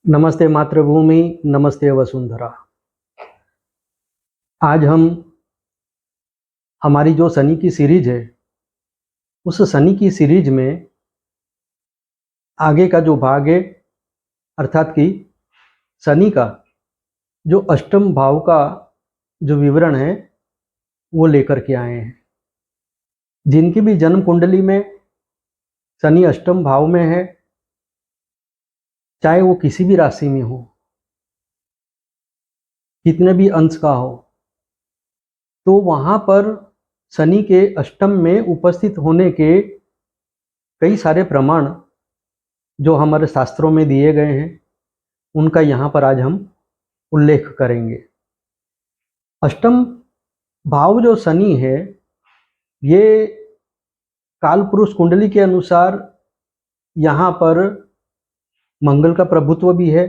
नमस्ते मातृभूमि, नमस्ते वसुंधरा। आज हम हमारी जो शनि की सीरीज है, उस शनि की सीरीज में आगे का जो भाग है, अर्थात कि शनि का जो अष्टम भाव का जो विवरण है, वो लेकर के आए हैं। जिनकी भी जन्म कुंडली में शनि अष्टम भाव में है, चाहे वो किसी भी राशि में हो, कितने भी अंश का हो, तो वहाँ पर शनि के अष्टम में उपस्थित होने के कई सारे प्रमाण जो हमारे शास्त्रों में दिए गए हैं, उनका यहाँ पर आज हम उल्लेख करेंगे। अष्टम भाव जो शनि है, ये काल पुरुष कुंडली के अनुसार यहाँ पर मंगल का प्रभुत्व भी है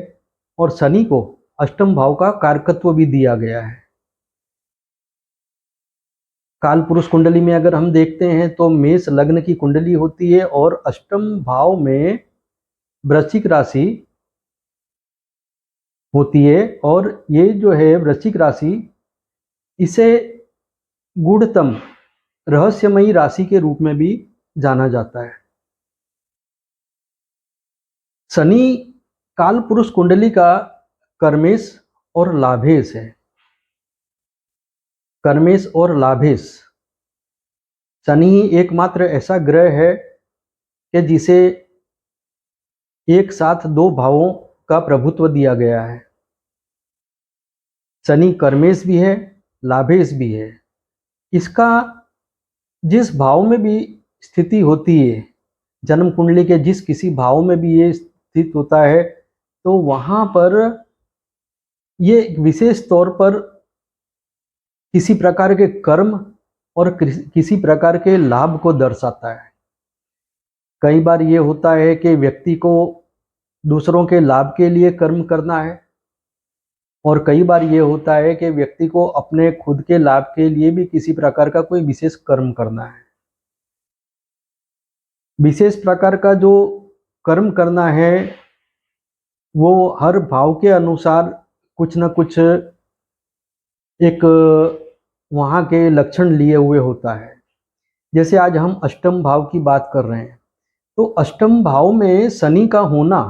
और शनि को अष्टम भाव का कारकत्व भी दिया गया है। काल पुरुष कुंडली में अगर हम देखते हैं तो मेष लग्न की कुंडली होती है और अष्टम भाव में वृश्चिक राशि होती है। और ये जो है वृश्चिक राशि, इसे गूढ़तम रहस्यमयी राशि के रूप में भी जाना जाता है। शनि काल पुरुष कुंडली का कर्मेश और लाभेश है। कर्मेश और लाभेश, शनि ही एकमात्र ऐसा ग्रह है कि जिसे एक साथ दो भावों का प्रभुत्व दिया गया है। शनि कर्मेश भी है, लाभेश भी है। इसका जिस भाव में भी स्थिति होती है, जन्म कुंडली के जिस किसी भाव में भी ये स्थित होता है, तो वहाँ पर ये विशेष तौर पर किसी प्रकार के कर्म और किसी प्रकार के लाभ को दर्शाता है। कई बार ये होता है कि व्यक्ति को दूसरों के लाभ के लिए कर्म करना है, और कई बार ये होता है कि व्यक्ति को अपने खुद के लाभ के लिए भी किसी प्रकार का कोई विशेष कर्म करना है। विशेष प्रकार का जो कर्म करना है, वो हर भाव के अनुसार कुछ न कुछ एक वहाँ के लक्षण लिए हुए होता है। जैसे आज हम अष्टम भाव की बात कर रहे हैं, तो अष्टम भाव में शनि का होना,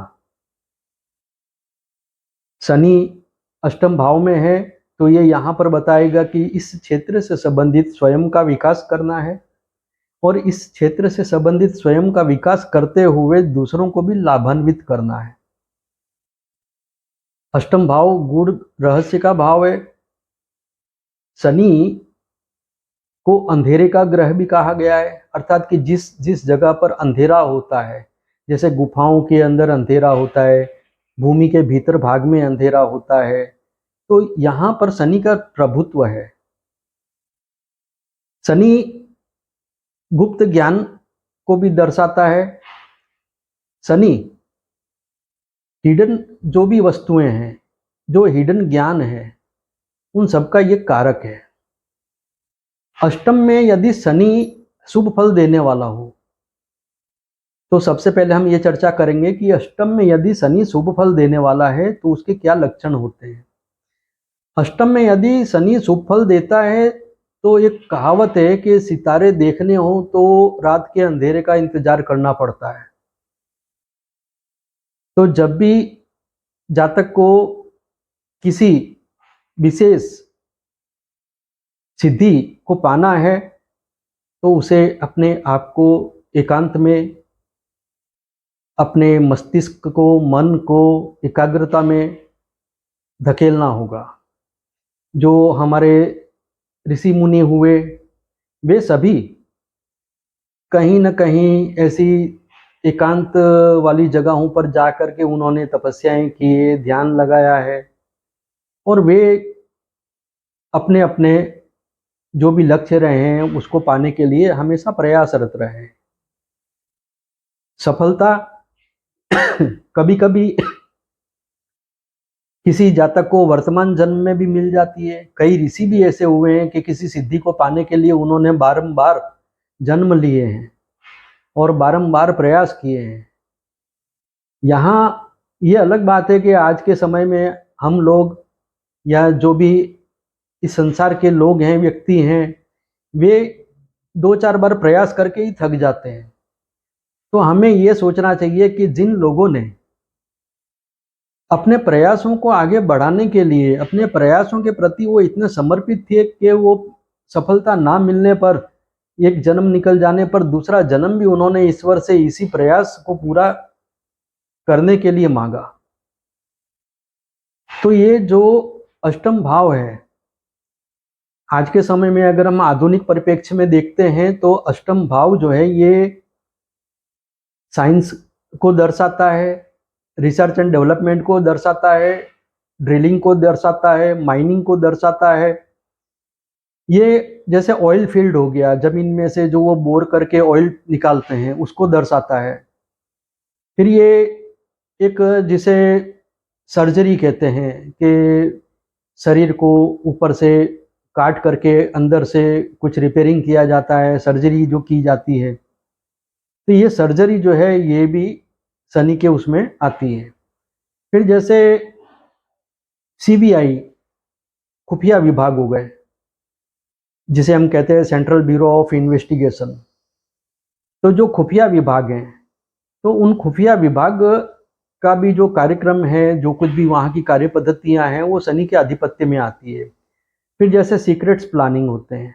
शनि अष्टम भाव में है तो ये यहाँ पर बताएगा कि इस क्षेत्र से संबंधित स्वयं का विकास करना है, और इस क्षेत्र से संबंधित स्वयं का विकास करते हुए दूसरों को भी लाभान्वित करना है। अष्टम भाव गूढ़ रहस्य का भाव है। शनि को अंधेरे का ग्रह भी कहा गया है, अर्थात कि जिस जिस जगह पर अंधेरा होता है, जैसे गुफाओं के अंदर अंधेरा होता है, भूमि के भीतर भाग में अंधेरा होता है, तो यहाँ पर शनि का प्रभुत्व है। शनि गुप्त ज्ञान को भी दर्शाता है। शनि हिडन जो भी वस्तुएं हैं, जो हिडन ज्ञान है, उन सबका ये कारक है। अष्टम में यदि शनि शुभ फल देने वाला हो, तो सबसे पहले हम ये चर्चा करेंगे कि अष्टम में यदि शनि शुभ फल देने वाला है तो उसके क्या लक्षण होते हैं। अष्टम में यदि शनि शुभ फल देता है, तो एक कहावत है कि सितारे देखने हो तो रात के अंधेरे का इंतजार करना पड़ता है। तो जब भी जातक को किसी विशेष सिद्धि को पाना है, तो उसे अपने आप को एकांत में, अपने मस्तिष्क को, मन को एकाग्रता में धकेलना होगा। जो हमारे ऋषि मुनि हुए, वे सभी कहीं न कहीं ऐसी एकांत वाली जगहों पर जा कर के उन्होंने तपस्याएं की, ध्यान लगाया है, और वे अपने अपने जो भी लक्ष्य रहे हैं उसको पाने के लिए हमेशा प्रयासरत रहे हैं। सफलता कभी कभी किसी जातक को वर्तमान जन्म में भी मिल जाती है। कई ऋषि भी ऐसे हुए हैं कि किसी सिद्धि को पाने के लिए उन्होंने बारंबार जन्म लिए हैं और बारंबार प्रयास किए हैं। यहाँ ये अलग बात है कि आज के समय में हम लोग या जो भी इस संसार के लोग हैं, व्यक्ति हैं, वे 2-4 बार प्रयास करके ही थक जाते हैं। तो हमें ये सोचना चाहिए कि जिन लोगों ने अपने प्रयासों को आगे बढ़ाने के लिए, अपने प्रयासों के प्रति वो इतने समर्पित थे कि वो सफलता ना मिलने पर, एक जन्म निकल जाने पर दूसरा जन्म भी उन्होंने ईश्वर से इसी प्रयास को पूरा करने के लिए मांगा। तो ये जो अष्टम भाव है, आज के समय में अगर हम आधुनिक परिप्रेक्ष्य में देखते हैं तो अष्टम भाव जो है ये साइंस को दर्शाता है, रिसर्च एंड डेवलपमेंट को दर्शाता है, ड्रिलिंग को दर्शाता है, माइनिंग को दर्शाता है। ये जैसे ऑयल फील्ड हो गया, जमीन में से जो वो बोर करके ऑयल निकालते हैं उसको दर्शाता है। फिर ये एक जिसे सर्जरी कहते हैं कि शरीर को ऊपर से काट करके अंदर से कुछ रिपेयरिंग किया जाता है, सर्जरी जो की जाती है, तो ये सर्जरी जो है ये भी शनि के उसमें आती है। फिर जैसे सीबीआई खुफिया विभाग हो गए, जिसे हम कहते हैं सेंट्रल ब्यूरो ऑफ इन्वेस्टिगेशन, तो जो खुफिया विभाग हैं, तो उन खुफिया विभाग का भी जो कार्यक्रम है, जो कुछ भी वहाँ की कार्य पद्धतियाँ हैं, वो शनि के आधिपत्य में आती है। फिर जैसे सीक्रेट्स प्लानिंग होते हैं,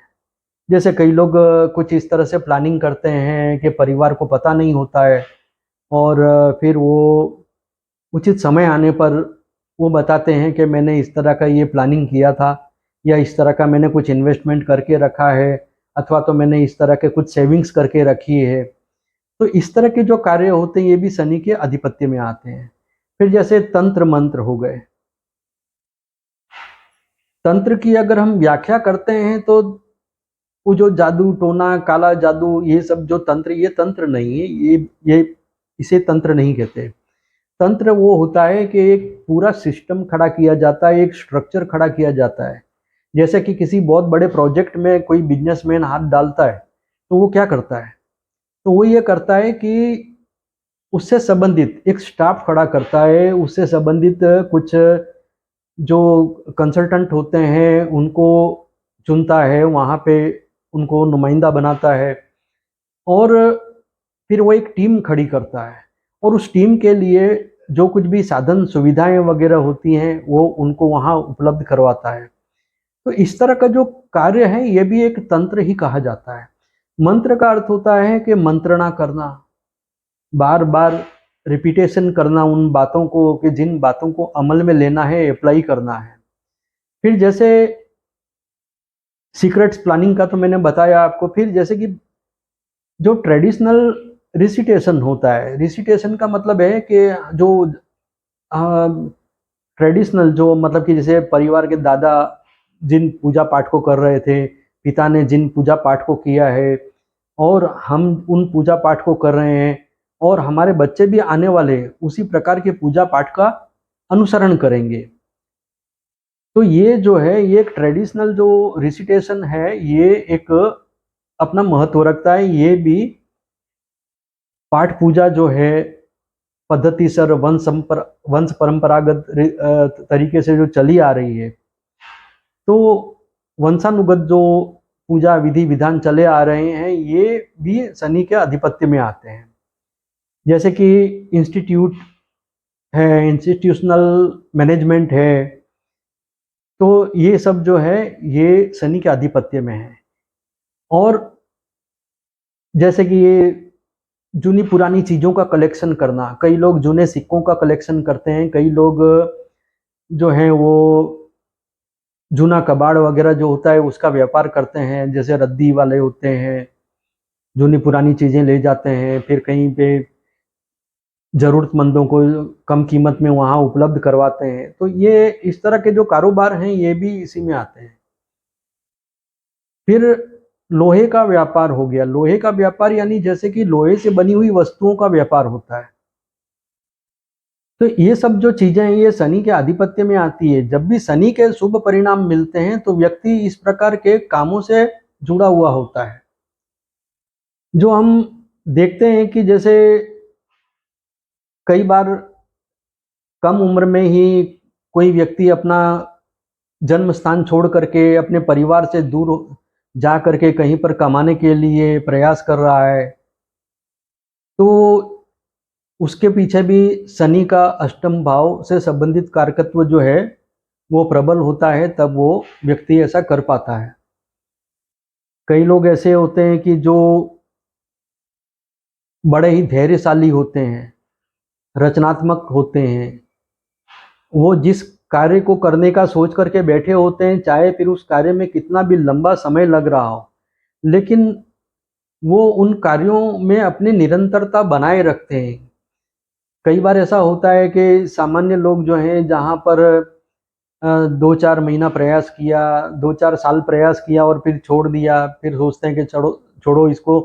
जैसे कई लोग कुछ इस तरह से प्लानिंग करते हैं कि परिवार को पता नहीं होता है, और फिर वो उचित समय आने पर वो बताते हैं कि मैंने इस तरह का ये प्लानिंग किया था, या इस तरह का मैंने कुछ इन्वेस्टमेंट करके रखा है, अथवा तो मैंने इस तरह के कुछ सेविंग्स करके रखी है। तो इस तरह के जो कार्य होते हैं ये भी शनि के आधिपत्य में आते हैं। फिर जैसे तंत्र मंत्र हो गए, तंत्र की अगर हम व्याख्या करते हैं तो वो जो जादू टोना, काला जादू, ये सब जो तंत्र, ये तंत्र नहीं है, ये इसे तंत्र नहीं कहते। तंत्र वो होता है कि एक पूरा सिस्टम खड़ा किया जाता है, एक स्ट्रक्चर खड़ा किया जाता है। जैसे कि किसी बहुत बड़े प्रोजेक्ट में कोई बिजनेसमैन हाथ डालता है, तो वो क्या करता है, तो वो ये करता है कि उससे संबंधित एक स्टाफ खड़ा करता है, उससे संबंधित कुछ जो कंसल्टेंट होते हैं उनको चुनता है, वहाँ पे उनको नुमाइंदा बनाता है, और फिर वो एक टीम खड़ी करता है, और उस टीम के लिए जो कुछ भी साधन सुविधाएं वगैरह होती हैं वो उनको वहाँ उपलब्ध करवाता है। तो इस तरह का जो कार्य है ये भी एक तंत्र ही कहा जाता है। मंत्र का अर्थ होता है कि मंत्रणा करना, बार बार रिपीटेशन करना उन बातों को, कि जिन बातों को अमल में लेना है, अप्लाई करना है। फिर जैसे सीक्रेट्स प्लानिंग का तो मैंने बताया आपको। फिर जैसे कि जो ट्रेडिशनल रिसिटेशन होता है, रिसिटेशन का मतलब है कि जो ट्रेडिशनल जो मतलब कि जैसे परिवार के दादा जिन पूजा पाठ को कर रहे थे, पिता ने जिन पूजा पाठ को किया है, और हम उन पूजा पाठ को कर रहे हैं, और हमारे बच्चे भी आने वाले उसी प्रकार के पूजा पाठ का अनुसरण करेंगे। तो ये जो है, ये एक ट्रेडिशनल जो रिसिटेशन है, ये एक अपना महत्व रखता है। ये भी पाठ पूजा जो है पद्धति सर वंश परंपरागत तरीके से जो चली आ रही है, तो वंशानुगत जो पूजा विधि विधान चले आ रहे हैं, ये भी शनि के आधिपत्य में आते हैं। जैसे कि इंस्टीट्यूट है, इंस्टीट्यूशनल मैनेजमेंट है, तो ये सब जो है ये शनि के आधिपत्य में है। और जैसे कि ये जूनी पुरानी चीज़ों का कलेक्शन करना, कई लोग जूने सिक्कों का कलेक्शन करते हैं, कई लोग जो हैं वो जूना कबाड़ वगैरह जो होता है उसका व्यापार करते हैं, जैसे रद्दी वाले होते हैं, जूनी पुरानी चीज़ें ले जाते हैं, फिर कहीं पे ज़रूरतमंदों को कम कीमत में वहाँ उपलब्ध करवाते हैं। तो ये इस तरह के जो कारोबार हैं ये भी इसी में आते हैं। फिर लोहे का व्यापार हो गया। लोहे का व्यापार यानी जैसे कि लोहे से बनी हुई वस्तुओं का व्यापार होता है। तो ये सब जो चीजें हैं ये शनि के आधिपत्य में आती है। जब भी शनि के शुभ परिणाम मिलते हैं तो व्यक्ति इस प्रकार के कामों से जुड़ा हुआ होता है। जो हम देखते हैं कि जैसे कई बार कम उम्र में ही कोई व्यक्ति अपना जन्म स्थान छोड़ करके अपने परिवार से दूर जा करके कहीं पर कमाने के लिए प्रयास कर रहा है, तो उसके पीछे भी शनि का अष्टम भाव से संबंधित कारकत्व जो है वो प्रबल होता है, तब वो व्यक्ति ऐसा कर पाता है। कई लोग ऐसे होते हैं कि जो बड़े ही धैर्यशाली होते हैं, रचनात्मक होते हैं, वो जिस कार्य को करने का सोच करके बैठे होते हैं, चाहे फिर उस कार्य में कितना भी लंबा समय लग रहा हो, लेकिन वो उन कार्यों में अपनी निरंतरता बनाए रखते हैं। कई बार ऐसा होता है कि सामान्य लोग जो हैं, जहाँ पर 2-4 महीना प्रयास किया, 2-4 साल प्रयास किया और फिर छोड़ दिया, फिर सोचते हैं कि छोड़ो छोड़ो इसको,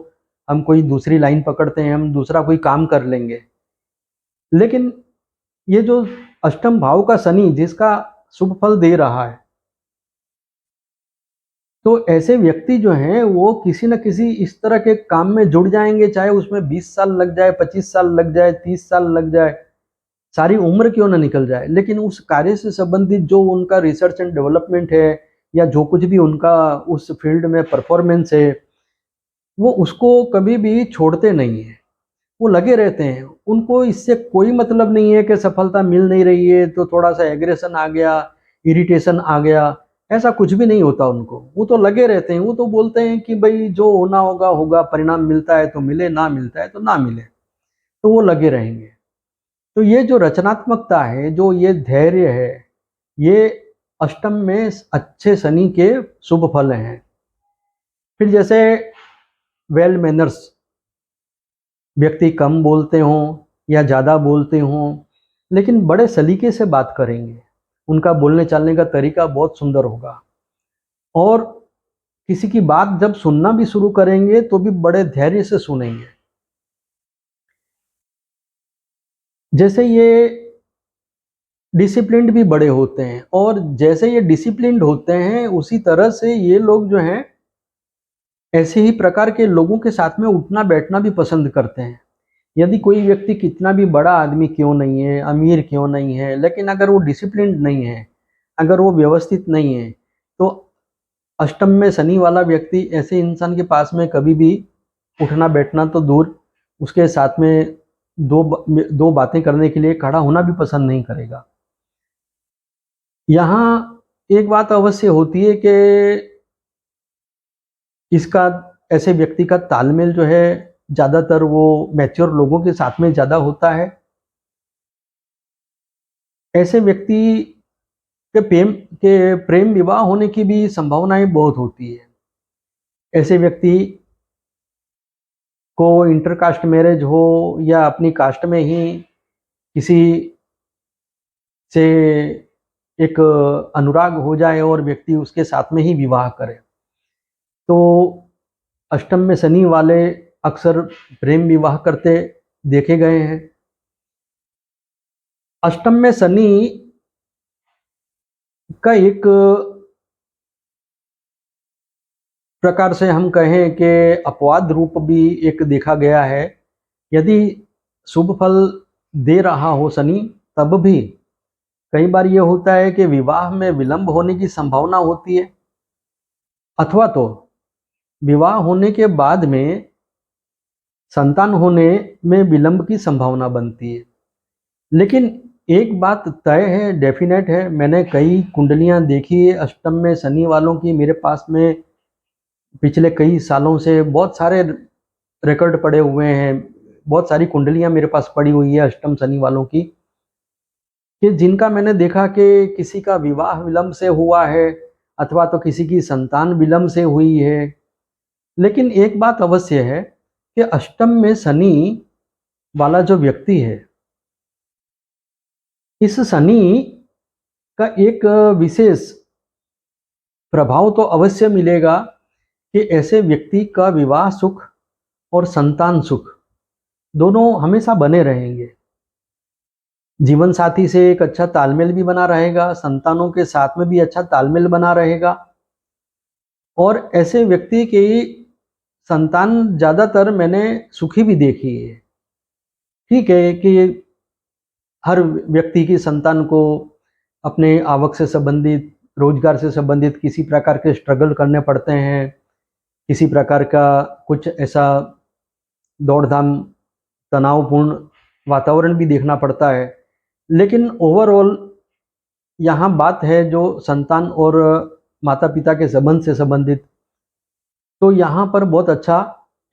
हम कोई दूसरी लाइन पकड़ते हैं, हम दूसरा कोई काम कर लेंगे। लेकिन ये जो अष्टम भाव का शनि जिसका शुभ फल दे रहा है, तो ऐसे व्यक्ति जो हैं वो किसी न किसी इस तरह के काम में जुड़ जाएँगे, चाहे उसमें 20 साल लग जाए, 25 साल लग जाए, 30 साल लग जाए, सारी उम्र क्यों ना निकल जाए, लेकिन उस कार्य से संबंधित जो उनका रिसर्च एंड डेवलपमेंट है या जो कुछ भी उनका उस फील्ड में परफॉर्मेंस है, वो उसको कभी भी छोड़ते नहीं हैं। वो लगे रहते हैं। उनको इससे कोई मतलब नहीं है कि सफलता मिल नहीं रही है तो थोड़ा-सा एग्रेशन आ गया, इरिटेशन आ गया, ऐसा कुछ भी नहीं होता उनको। वो तो लगे रहते हैं, वो तो बोलते हैं कि भई जो होना होगा, होगा, परिणाम मिलता है तो मिले, ना मिलता है तो ना मिले। तो वो लगे रहेंगे। तो ये जो रचनात्मकता है, जो ये धैर्य है, ये अष्टम में अच्छे शनि के शुभ फल हैं। फिर जैसे वेल मैनर्स, व्यक्ति कम बोलते हों या ज़्यादा बोलते हों, लेकिन बड़े सलीके से बात करेंगे। उनका बोलने चालने का तरीका बहुत सुंदर होगा और किसी की बात जब सुनना भी शुरू करेंगे तो भी बड़े धैर्य से सुनेंगे। जैसे ये डिसिप्लिन्ड भी बड़े होते हैं और जैसे ये डिसिप्लिन्ड होते हैं उसी तरह से ये लोग जो हैं ऐसे ही प्रकार के लोगों के साथ में उठना बैठना भी पसंद करते हैं। यदि कोई व्यक्ति कितना भी बड़ा आदमी क्यों नहीं है, अमीर क्यों नहीं है, लेकिन अगर वो डिसिप्लिन्ड नहीं है, अगर वो व्यवस्थित नहीं है, तो अष्टम में शनि वाला व्यक्ति ऐसे इंसान के पास में कभी भी उठना बैठना तो दूर, उसके साथ में दो बातें करने के लिए खड़ा होना भी पसंद नहीं करेगा। यहाँ एक बात अवश्य होती है कि इसका ऐसे व्यक्ति का तालमेल जो है ज़्यादातर वो मैच्योर लोगों के साथ में ज़्यादा होता है। ऐसे व्यक्ति के प्रेम विवाह होने की भी संभावनाएं बहुत होती है। ऐसे व्यक्ति को इंटरकास्ट मैरिज हो या अपनी कास्ट में ही किसी से एक अनुराग हो जाए और व्यक्ति उसके साथ में ही विवाह करे, तो अष्टम में शनि वाले अक्सर प्रेम विवाह करते देखे गए हैं। अष्टम में शनि का एक प्रकार से हम कहें कि अपवाद रूप भी एक देखा गया है। यदि शुभ फल दे रहा हो शनि, तब भी कई बार ये होता है कि विवाह में विलंब होने की संभावना होती है, अथवा तो विवाह होने के बाद में संतान होने में विलंब की संभावना बनती है। लेकिन एक बात तय है, डेफिनेट है, मैंने कई कुंडलियां देखी है अष्टम में शनि वालों की, मेरे पास में पिछले कई सालों से बहुत सारे रिकॉर्ड पड़े हुए हैं, बहुत सारी कुंडलियां मेरे पास पड़ी हुई है अष्टम शनि वालों की, कि जिनका मैंने देखा कि किसी का विवाह विलंब से हुआ है अथवा तो किसी की संतान विलंब से हुई है। लेकिन एक बात अवश्य है कि अष्टम में शनि वाला जो व्यक्ति है, इस शनि का एक विशेष प्रभाव तो अवश्य मिलेगा कि ऐसे व्यक्ति का विवाह सुख और संतान सुख दोनों हमेशा बने रहेंगे। जीवन साथी से एक अच्छा तालमेल भी बना रहेगा, संतानों के साथ में भी अच्छा तालमेल बना रहेगा और ऐसे व्यक्ति की संतान ज़्यादातर मैंने सुखी भी देखी है। ठीक है कि हर व्यक्ति की संतान को अपने आवक से संबंधित, रोजगार से संबंधित किसी प्रकार के स्ट्रगल करने पड़ते हैं, किसी प्रकार का कुछ ऐसा दौड़-धाम, तनावपूर्ण वातावरण भी देखना पड़ता है। लेकिन ओवरऑल यहाँ बात है जो संतान और माता-पिता के संबंध से संबंधित, तो यहाँ पर बहुत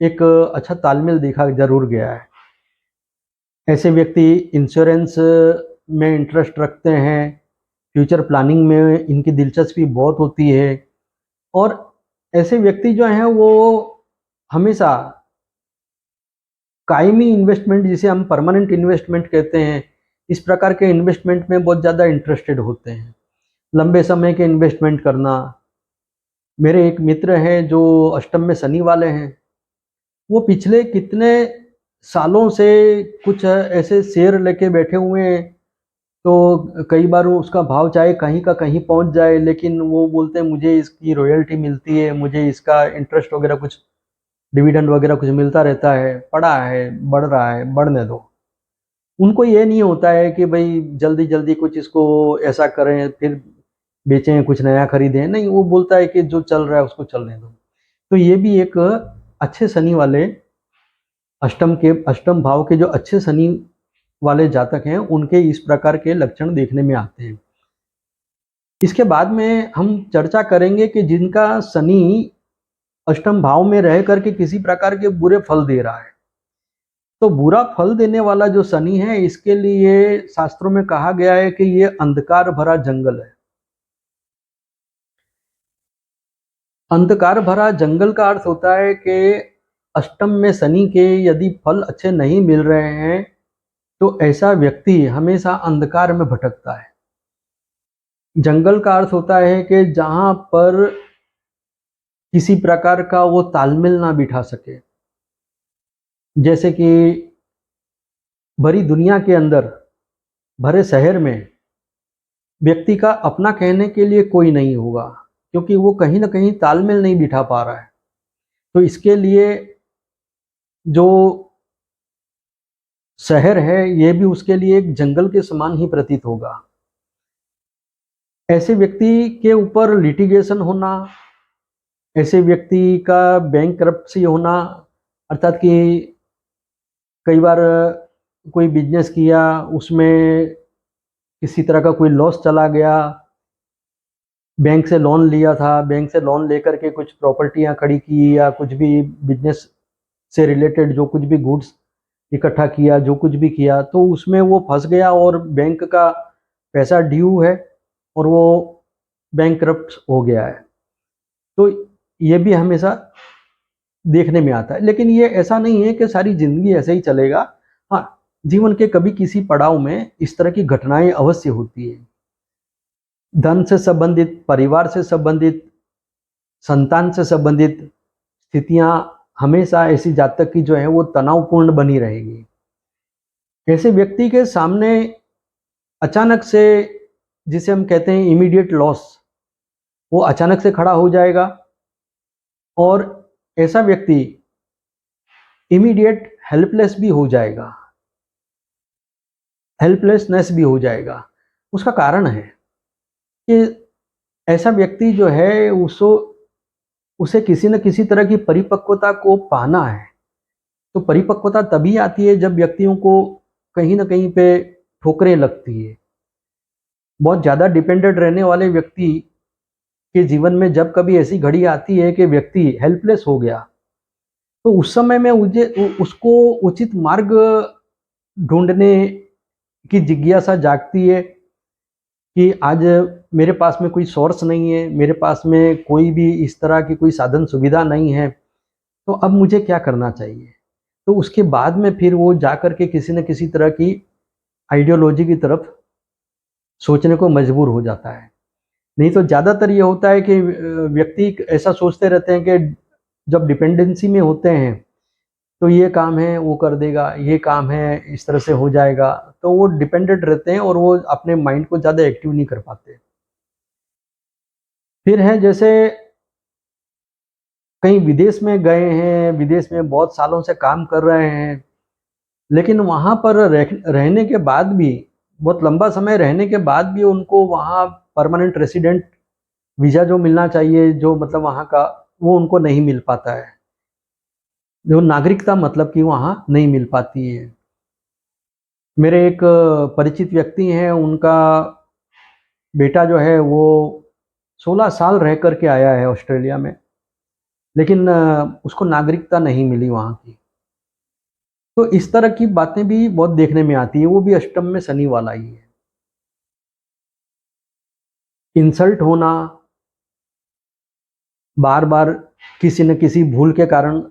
एक अच्छा तालमेल देखा ज़रूर गया है। ऐसे व्यक्ति इंश्योरेंस में इंटरेस्ट रखते हैं, फ्यूचर प्लानिंग में इनकी दिलचस्पी बहुत होती है और ऐसे व्यक्ति जो हैं वो हमेशा कायमी इन्वेस्टमेंट, जिसे हम परमानेंट इन्वेस्टमेंट कहते हैं, इस प्रकार के इन्वेस्टमेंट में बहुत ज़्यादा इंटरेस्टेड होते हैं। लंबे समय के इन्वेस्टमेंट करना। मेरे एक मित्र हैं जो अष्टम में शनि वाले हैं। वो पिछले कितने सालों से कुछ ऐसे शेयर लेके बैठे हुए हैं, तो कई बार वो उसका भाव चाहे कहीं का कहीं पहुंच जाए, लेकिन वो बोलते हैं मुझे इसकी रॉयल्टी मिलती है, मुझे इसका इंटरेस्ट वगैरह कुछ, डिविडेंड वगैरह कुछ मिलता रहता है, पड़ा है, बढ़ रहा है, बढ़ने दो। उनको ये नहीं होता है कि भाई जल्दी-जल्दी कुछ इसको ऐसा करें, फिर बेचें, कुछ नया खरीदें। नहीं, वो बोलता है कि जो चल रहा है उसको चलने दो। तो ये भी एक अच्छे शनि वाले, अष्टम भाव के जो अच्छे शनि वाले जातक हैं, उनके इस प्रकार के लक्षण देखने में आते हैं। इसके बाद में हम चर्चा करेंगे कि जिनका शनि अष्टम भाव में रह करके किसी प्रकार के बुरे फल दे रहा है। तो बुरा फल देने वाला जो शनि है, इसके लिए शास्त्रों में कहा गया है कि ये अंधकार भरा जंगल है। अंधकार भरा जंगल का अर्थ होता है कि अष्टम में शनि के यदि फल अच्छे नहीं मिल रहे हैं, तो ऐसा व्यक्ति हमेशा अंधकार में भटकता है। जंगल का अर्थ होता है कि जहां पर किसी प्रकार का वो तालमेल ना बिठा सके। जैसे कि भरी दुनिया के अंदर, भरे शहर में व्यक्ति का अपना कहने के लिए कोई नहीं होगा, क्योंकि वो कहीं न कहीं तालमेल नहीं बिठा पा रहा है। तो इसके लिए जो शहर है, ये भी उसके लिए एक जंगल के समान ही प्रतीत होगा। ऐसे व्यक्ति के ऊपर लिटिगेशन होना, ऐसे व्यक्ति का बैंकरप्सी होना, अर्थात कि कई बार कोई बिजनेस किया, उसमें किसी तरह का कोई लॉस चला गया, बैंक से लोन लिया था, बैंक से लोन लेकर के कुछ प्रॉपर्टियां खड़ी की या कुछ भी बिजनेस से रिलेटेड जो कुछ भी गुड्स इकट्ठा किया, जो कुछ भी किया, तो उसमें वो फंस गया और बैंक का पैसा ड्यू है और वो बैंकरप्ट हो गया है। तो ये भी हमेशा देखने में आता है। लेकिन ये ऐसा नहीं है कि सारी ज़िंदगी ऐसे ही चलेगा। हाँ, जीवन के कभी किसी पड़ाव में इस तरह की घटनाएँ अवश्य होती हैं। धन से संबंधित, परिवार से संबंधित, संतान से संबंधित स्थितियाँ हमेशा ऐसी जातक की जो है वो तनावपूर्ण बनी रहेगी। ऐसे व्यक्ति के सामने अचानक से, जिसे हम कहते हैं इमीडिएट लॉस, वो अचानक से खड़ा हो जाएगा और ऐसा व्यक्ति इमीडिएट हेल्पलेस भी हो जाएगा, हेल्पलेसनेस भी हो जाएगा। उसका कारण है कि ऐसा व्यक्ति जो है उसे किसी न किसी तरह की परिपक्वता को पाना है। तो परिपक्वता तभी आती है जब व्यक्तियों को कहीं न कहीं पे ठोकरें लगती है। बहुत ज़्यादा डिपेंडेंट रहने वाले व्यक्ति के जीवन में जब कभी ऐसी घड़ी आती है कि व्यक्ति हेल्पलेस हो गया, तो उस समय में उसको उचित मार्ग ढूँढने की जिज्ञासा जागती है कि आज मेरे पास में कोई सोर्स नहीं है, मेरे पास में कोई भी इस तरह की कोई साधन सुविधा नहीं है, तो अब मुझे क्या करना चाहिए? तो उसके बाद में फिर वो जाकर के किसी न किसी तरह की आइडियोलॉजी की तरफ सोचने को मजबूर हो जाता है। नहीं तो ज़्यादातर ये होता है कि व्यक्ति ऐसा सोचते रहते हैं कि जब डिपेंडेंसी में होते हैं, तो ये काम है वो कर देगा, ये काम है इस तरह से हो जाएगा, तो वो डिपेंडेंट रहते हैं और वो अपने माइंड को ज़्यादा एक्टिव नहीं कर पाते। फिर है जैसे कहीं विदेश में गए हैं, विदेश में बहुत सालों से काम कर रहे हैं, लेकिन वहाँ पर रहने के बाद भी बहुत लंबा समय रहने के बाद भी उनको वहाँ परमानेंट रेसिडेंट वीज़ा जो मिलना चाहिए, जो मतलब वहाँ का, वो उनको नहीं मिल पाता है। जो नागरिकता मतलब कि वहाँ नहीं मिल पाती है। मेरे एक परिचित व्यक्ति हैं, उनका बेटा जो है वो 16 साल रह कर के आया है ऑस्ट्रेलिया में, लेकिन उसको नागरिकता नहीं मिली वहाँ की। तो इस तरह की बातें भी बहुत देखने में आती है, वो भी अष्टम में शनि वाला ही है। इंसल्ट होना, बार बार किसी न किसी भूल के कारण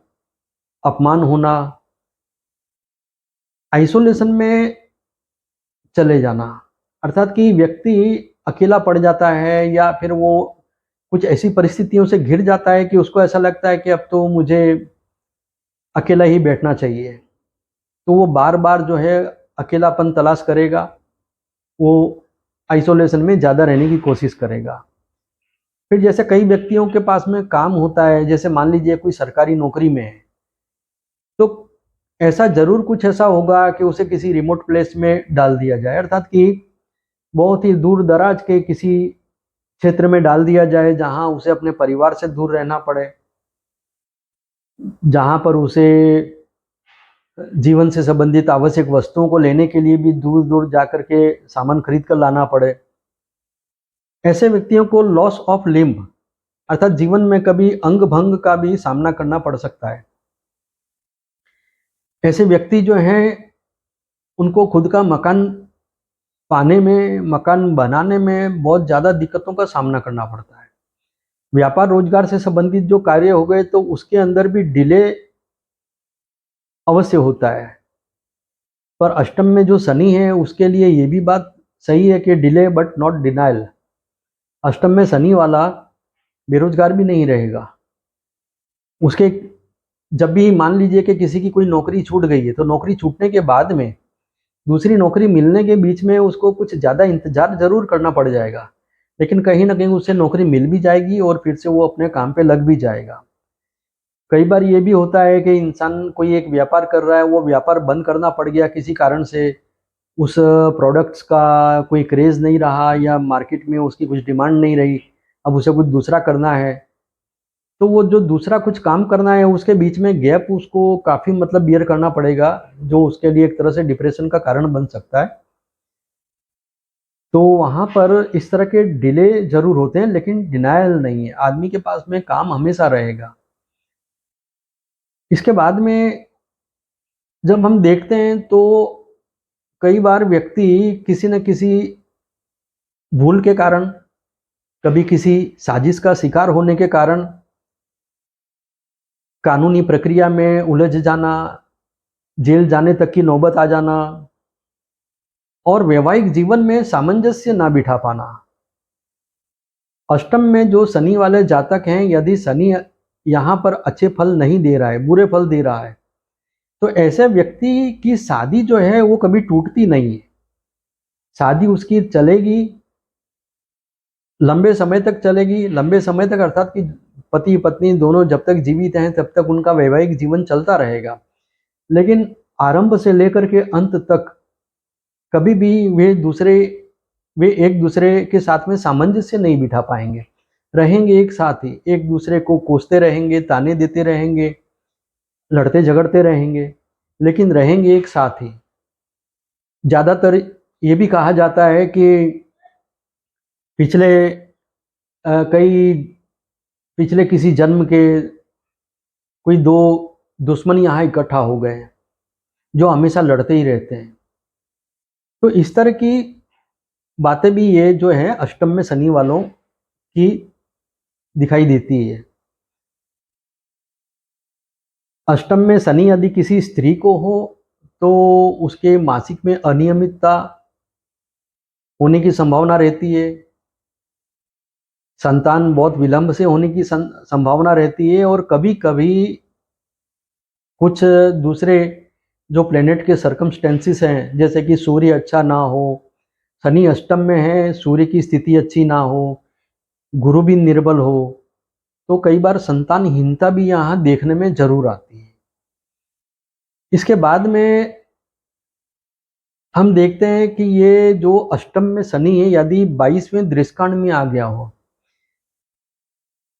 अपमान होना, आइसोलेशन में चले जाना, अर्थात कि व्यक्ति अकेला पड़ जाता है या फिर वो कुछ ऐसी परिस्थितियों से घिर जाता है कि उसको ऐसा लगता है कि अब तो मुझे अकेला ही बैठना चाहिए। तो वो बार बार जो है अकेलापन तलाश करेगा, वो आइसोलेशन में ज़्यादा रहने की कोशिश करेगा। फिर जैसे कई व्यक्तियों के पास में काम होता है, जैसे मान लीजिए कोई सरकारी नौकरी में है, तो ऐसा ज़रूर कुछ ऐसा होगा कि उसे किसी रिमोट प्लेस में डाल दिया जाए, अर्थात कि बहुत ही दूर दराज के किसी क्षेत्र में डाल दिया जाए, जहाँ उसे अपने परिवार से दूर रहना पड़े, जहाँ पर उसे जीवन से संबंधित आवश्यक वस्तुओं को लेने के लिए भी दूर दूर जाकर के सामान खरीद कर लाना पड़े। ऐसे व्यक्तियों को लॉस ऑफ लिम्ब, अर्थात जीवन में कभी अंग भंग का भी सामना करना पड़ सकता है। ऐसे व्यक्ति जो हैं, उनको खुद का मकान पाने में, मकान बनाने में बहुत ज़्यादा दिक्कतों का सामना करना पड़ता है। व्यापार रोजगार से संबंधित जो कार्य हो गए, तो उसके अंदर भी डिले अवश्य होता है। पर अष्टम में जो शनि है, उसके लिए ये भी बात सही है कि डिले बट नॉट डिनायल। अष्टम में शनि वाला बेरोजगार भी नहीं रहेगा। उसके जब भी मान लीजिए कि किसी की कोई नौकरी छूट गई है, तो नौकरी छूटने के बाद में दूसरी नौकरी मिलने के बीच में उसको कुछ ज़्यादा इंतजार ज़रूर करना पड़ जाएगा, लेकिन कहीं न कहीं उसे नौकरी मिल भी जाएगी और फिर से वो अपने काम पे लग भी जाएगा। कई बार ये भी होता है कि इंसान कोई एक व्यापार कर रहा है, वो व्यापार बंद करना पड़ गया किसी कारण से, उस प्रोडक्ट्स का कोई क्रेज़ नहीं रहा या मार्केट में उसकी कुछ डिमांड नहीं रही, अब उसे कुछ दूसरा करना है। तो वो जो दूसरा कुछ काम करना है, उसके बीच में गैप उसको काफ़ी मतलब बियर करना पड़ेगा, जो उसके लिए एक तरह से डिप्रेशन का कारण बन सकता है। तो वहाँ पर इस तरह के डिले ज़रूर होते हैं, लेकिन डिनायल नहीं है। आदमी के पास में काम हमेशा रहेगा। इसके बाद में जब हम देखते हैं, तो कई बार व्यक्ति किसी न किसी भूल के कारण, कभी किसी साजिश का शिकार होने के कारण कानूनी प्रक्रिया में उलझ जाना, जेल जाने तक की नौबत आ जाना और वैवाहिक जीवन में सामंजस्य ना बिठा पाना। अष्टम में जो शनि वाले जातक हैं, यदि शनि यहाँ पर अच्छे फल नहीं दे रहा है, बुरे फल दे रहा है, तो ऐसे व्यक्ति की शादी जो है वो कभी टूटती नहीं है। शादी उसकी चलेगी, लंबे समय तक चलेगी, लंबे समय तक अर्थात कि पति पत्नी दोनों जब तक जीवित हैं, तब तक उनका वैवाहिक जीवन चलता रहेगा। लेकिन आरंभ से लेकर के अंत तक कभी भी वे एक दूसरे के साथ में सामंजस्य नहीं बिठा पाएंगे। रहेंगे एक साथ ही, एक दूसरे को कोसते रहेंगे, ताने देते रहेंगे, लड़ते झगड़ते रहेंगे, लेकिन रहेंगे एक साथ ही। ज़्यादातर ये भी कहा जाता है कि पिछले कई पिछले किसी जन्म के कोई दो दुश्मन यहाँ इकट्ठा हो गए हैं, जो हमेशा लड़ते ही रहते हैं। तो इस तरह की बातें भी ये जो है अष्टम में शनि वालों की दिखाई देती है। अष्टम में शनि यदि किसी स्त्री को हो, तो उसके मासिक में अनियमितता होने की संभावना रहती है। संतान बहुत विलंब से होने की संभावना रहती है और कभी-कभी कुछ दूसरे जो प्लेनेट के सर्कमस्टेंसेस हैं, जैसे कि सूर्य अच्छा ना हो, शनि अष्टम में है, सूर्य की स्थिति अच्छी ना हो, गुरु भी निर्बल हो, तो कई बार संतानहीनता भी यहाँ देखने में ज़रूर आती है। इसके बाद में हम देखते हैं कि ये जो अष्टम में शनि है, यदि 22वें दृष्कांड में आ गया हो,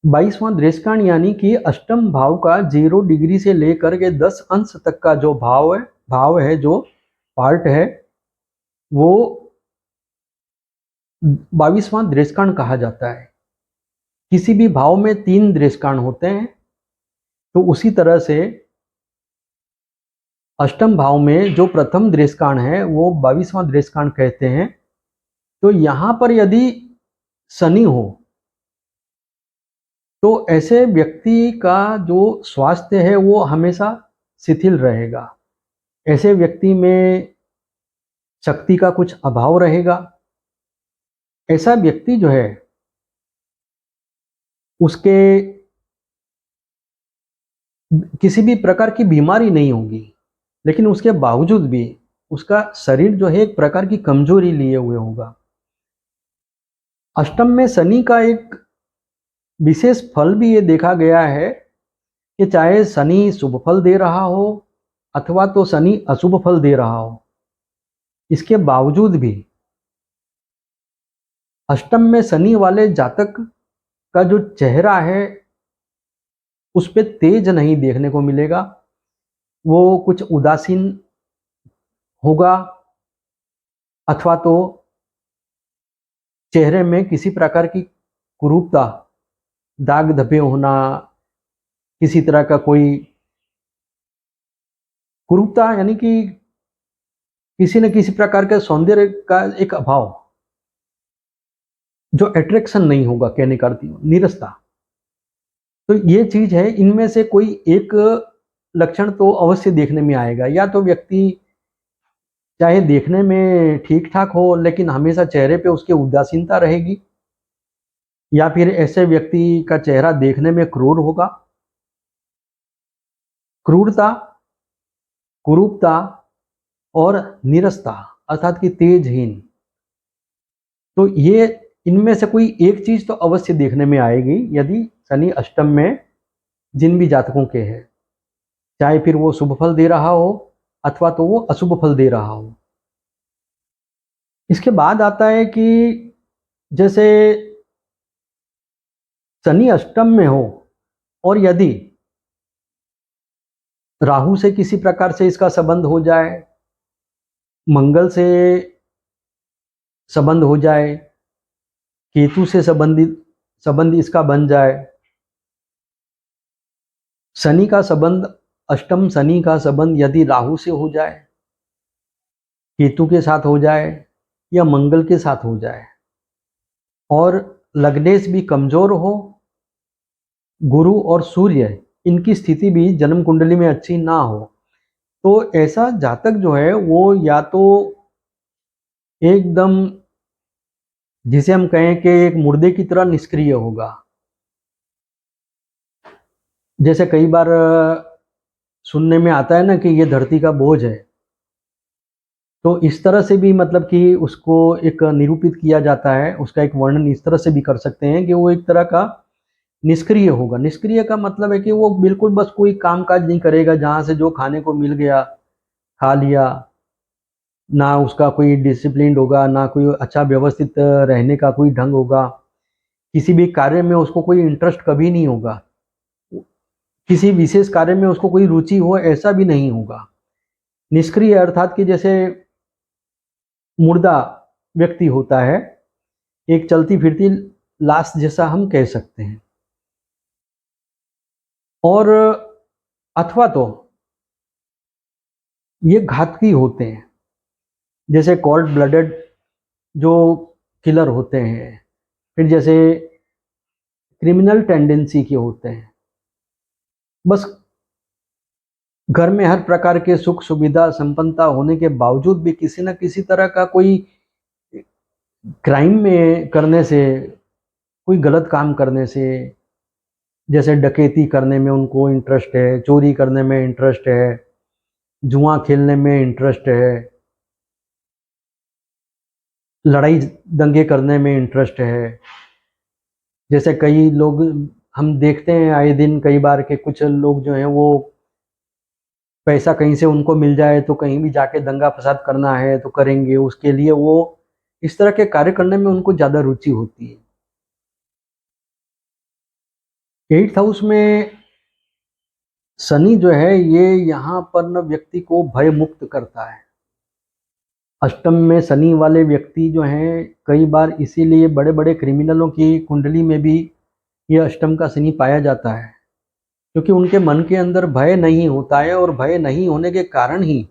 22वां दृष्कांड यानी कि अष्टम भाव का 0 डिग्री से लेकर के 10 अंश तक का जो भाव है जो पार्ट है, वो 22वां दृष्कांड कहा जाता है। किसी भी भाव में 3 दृष्कांड होते हैं, तो उसी तरह से अष्टम भाव में जो प्रथम दृष्कांड है वो 22वां दृष्कांड कहते हैं। तो यहाँ पर यदि शनि हो तो ऐसे व्यक्ति का जो स्वास्थ्य है वो हमेशा शिथिल रहेगा। ऐसे व्यक्ति में शक्ति का कुछ अभाव रहेगा। ऐसा व्यक्ति जो है उसके किसी भी प्रकार की बीमारी नहीं होगी, लेकिन उसके बावजूद भी उसका शरीर जो है एक प्रकार की कमजोरी लिए हुए होगा। अष्टम में शनि का एक विशेष फल भी ये देखा गया है कि चाहे शनि शुभ फल दे रहा हो अथवा तो शनि अशुभ फल दे रहा हो, इसके बावजूद भी अष्टम में शनि वाले जातक का जो चेहरा है उस पे तेज नहीं देखने को मिलेगा। वो कुछ उदासीन होगा अथवा तो चेहरे में किसी प्रकार की कुरूपता, दाग धब्बे होना, किसी तरह का कोई कुरूपता यानी कि किसी न किसी प्रकार के सौंदर्य का एक अभाव, जो अट्रैक्शन नहीं होगा, कहने का अर्थ नीरसता। तो ये चीज है, इनमें से कोई एक लक्षण तो अवश्य देखने में आएगा। या तो व्यक्ति चाहे देखने में ठीक ठाक हो लेकिन हमेशा चेहरे पे उसके उदासीनता रहेगी, या फिर ऐसे व्यक्ति का चेहरा देखने में क्रूर होगा। क्रूरता, कुरूपता और नीरसता अर्थात कि तेजहीन, तो ये इनमें से कोई एक चीज तो अवश्य देखने में आएगी यदि शनि अष्टम में जिन भी जातकों के हैं, चाहे फिर वो शुभ फल दे रहा हो अथवा तो वो अशुभ फल दे रहा हो। इसके बाद आता है कि जैसे शनि अष्टम में हो और यदि राहु से किसी प्रकार से इसका संबंध हो जाए, मंगल से संबंध हो जाए, केतु से संबंध इसका बन जाए, शनि का संबंध, अष्टम शनि का संबंध यदि राहु से हो जाए, केतु के साथ हो जाए या मंगल के साथ हो जाए, और लग्नेश भी कमजोर हो, गुरु और सूर्य इनकी स्थिति भी जन्म कुंडली में अच्छी ना हो, तो ऐसा जातक जो है वो या तो एकदम, जिसे हम कहें कि एक मुर्दे की तरह निष्क्रिय होगा। जैसे कई बार सुनने में आता है ना कि ये धरती का बोझ है, तो इस तरह से भी मतलब कि उसको एक निरूपित किया जाता है। उसका एक वर्णन इस तरह से भी कर सकते हैं कि वो एक तरह का निष्क्रिय होगा। निष्क्रिय का मतलब है कि वो बिल्कुल बस कोई काम काज नहीं करेगा, जहाँ से जो खाने को मिल गया खा लिया, ना उसका कोई डिसिप्लिन होगा, ना कोई अच्छा व्यवस्थित रहने का कोई ढंग होगा, किसी भी कार्य में उसको कोई इंटरेस्ट कभी नहीं होगा, किसी विशेष कार्य में उसको कोई रुचि हो ऐसा भी नहीं होगा। निष्क्रिय अर्थात कि जैसे मुर्दा व्यक्ति होता है, एक चलती फिरती लाश जैसा हम कह सकते हैं। और अथवा तो ये घातकी होते हैं, जैसे कोल्ड ब्लडेड जो किलर होते हैं, फिर जैसे क्रिमिनल टेंडेंसी के होते हैं। बस घर में हर प्रकार के सुख सुविधा संपन्नता होने के बावजूद भी किसी न किसी तरह का कोई क्राइम में करने से, कोई गलत काम करने से, जैसे डकैती करने में उनको इंटरेस्ट है, चोरी करने में इंटरेस्ट है, जुआ खेलने में इंटरेस्ट है, लड़ाई दंगे करने में इंटरेस्ट है। जैसे कई लोग हम देखते हैं आए दिन, कई बार के कुछ लोग जो हैं वो पैसा कहीं से उनको मिल जाए तो कहीं भी जाके दंगा फसाद करना है तो करेंगे, उसके लिए वो इस तरह के कार्य करने में उनको ज़्यादा रुचि होती है। 8th हाउस में शनि जो है ये यहाँ पर न व्यक्ति को भय मुक्त करता है। अष्टम में शनि वाले व्यक्ति जो हैं कई बार इसीलिए बड़े बड़े क्रिमिनलों की कुंडली में भी ये अष्टम का शनि पाया जाता है, क्योंकि उनके मन के अंदर भय नहीं होता है और भय नहीं होने के कारण ही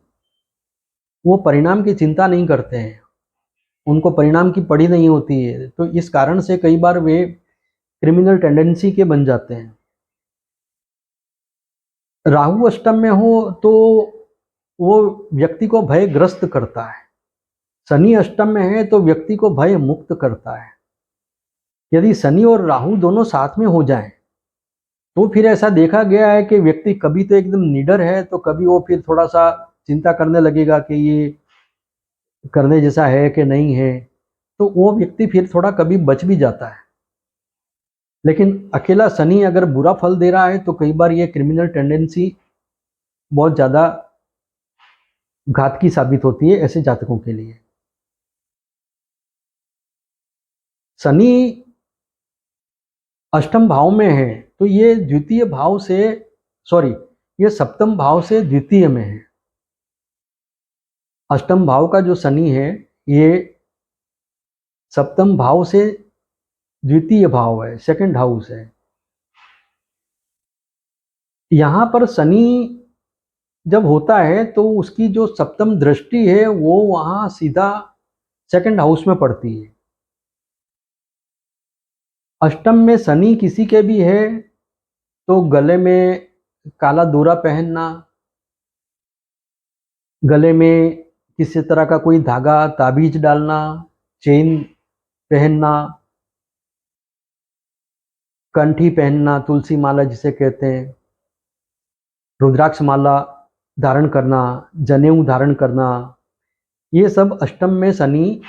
वो परिणाम की चिंता नहीं करते हैं, उनको परिणाम की पड़ी नहीं होती है, तो इस कारण से कई बार वे क्रिमिनल टेंडेंसी के बन जाते हैं। राहु अष्टम में हो तो वो व्यक्ति को भयग्रस्त करता है, शनि अष्टम में है तो व्यक्ति को भय मुक्त करता है। यदि शनि और राहु दोनों साथ में हो जाएं तो फिर ऐसा देखा गया है कि व्यक्ति कभी तो एकदम निडर है तो कभी वो फिर थोड़ा सा चिंता करने लगेगा कि ये करने जैसा है कि नहीं है, तो वो व्यक्ति फिर थोड़ा कभी बच भी जाता है। लेकिन अकेला शनि अगर बुरा फल दे रहा है तो कई बार ये क्रिमिनल टेंडेंसी बहुत ज़्यादा घातकी साबित होती है ऐसे जातकों के लिए। शनि अष्टम भाव में है तो ये द्वितीय भाव से ये सप्तम भाव से द्वितीय में है। अष्टम भाव का जो शनि है ये सप्तम भाव से द्वितीय भाव है, सेकंड हाउस है। यहाँ पर शनि जब होता है तो उसकी जो सप्तम दृष्टि है वो वहाँ सीधा सेकंड हाउस में पड़ती है। अष्टम में शनि किसी के भी है तो गले में काला दोरा पहनना, गले में किसी तरह का कोई धागा ताबीज डालना, चेन पहनना, कंठी पहनना, तुलसी माला जिसे कहते हैं, रुद्राक्ष माला धारण करना, जनेऊ धारण करना, ये सब अष्टम में शनि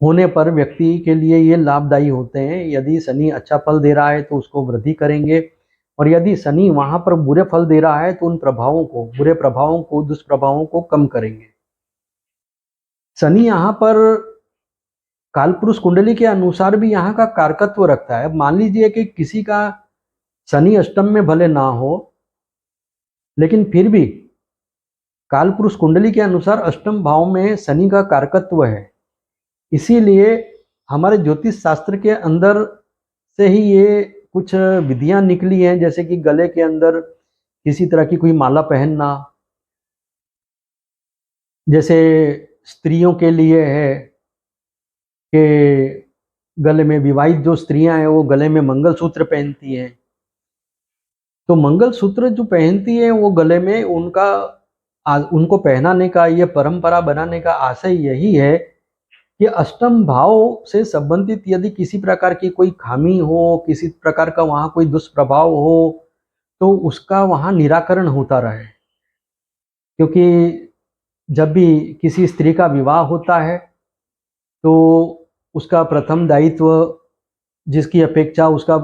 होने पर व्यक्ति के लिए ये लाभदायी होते हैं। यदि शनि अच्छा फल दे रहा है तो उसको वृद्धि करेंगे, और यदि शनि वहां पर बुरे फल दे रहा है तो उन प्रभावों को, बुरे प्रभावों को, दुष्प्रभावों को कम करेंगे। शनि यहाँ पर कालपुरुष कुंडली के अनुसार भी यहाँ का कारकत्व रखता है। मान लीजिए कि किसी का शनि अष्टम में भले ना हो, लेकिन फिर भी कालपुरुष कुंडली के अनुसार अष्टम भाव में शनि का कारकत्व है, इसीलिए हमारे ज्योतिष शास्त्र के अंदर से ही ये कुछ विधियां निकली हैं, जैसे कि गले के अंदर किसी तरह की कोई माला पहनना, जैसे स्त्रियों के लिए है कि गले में, विवाहित जो स्त्रियां हैं वो गले में मंगलसूत्र पहनती हैं, तो मंगलसूत्र जो पहनती है वो गले में उनको पहनाने का, ये परंपरा बनाने का आशय यही है कि अष्टम भाव से संबंधित यदि किसी प्रकार की कोई खामी हो, किसी प्रकार का वहाँ कोई दुष्प्रभाव हो, तो उसका वहाँ निराकरण होता रहे। क्योंकि जब भी किसी स्त्री का विवाह होता है तो उसका प्रथम दायित्व, जिसकी अपेक्षा उसका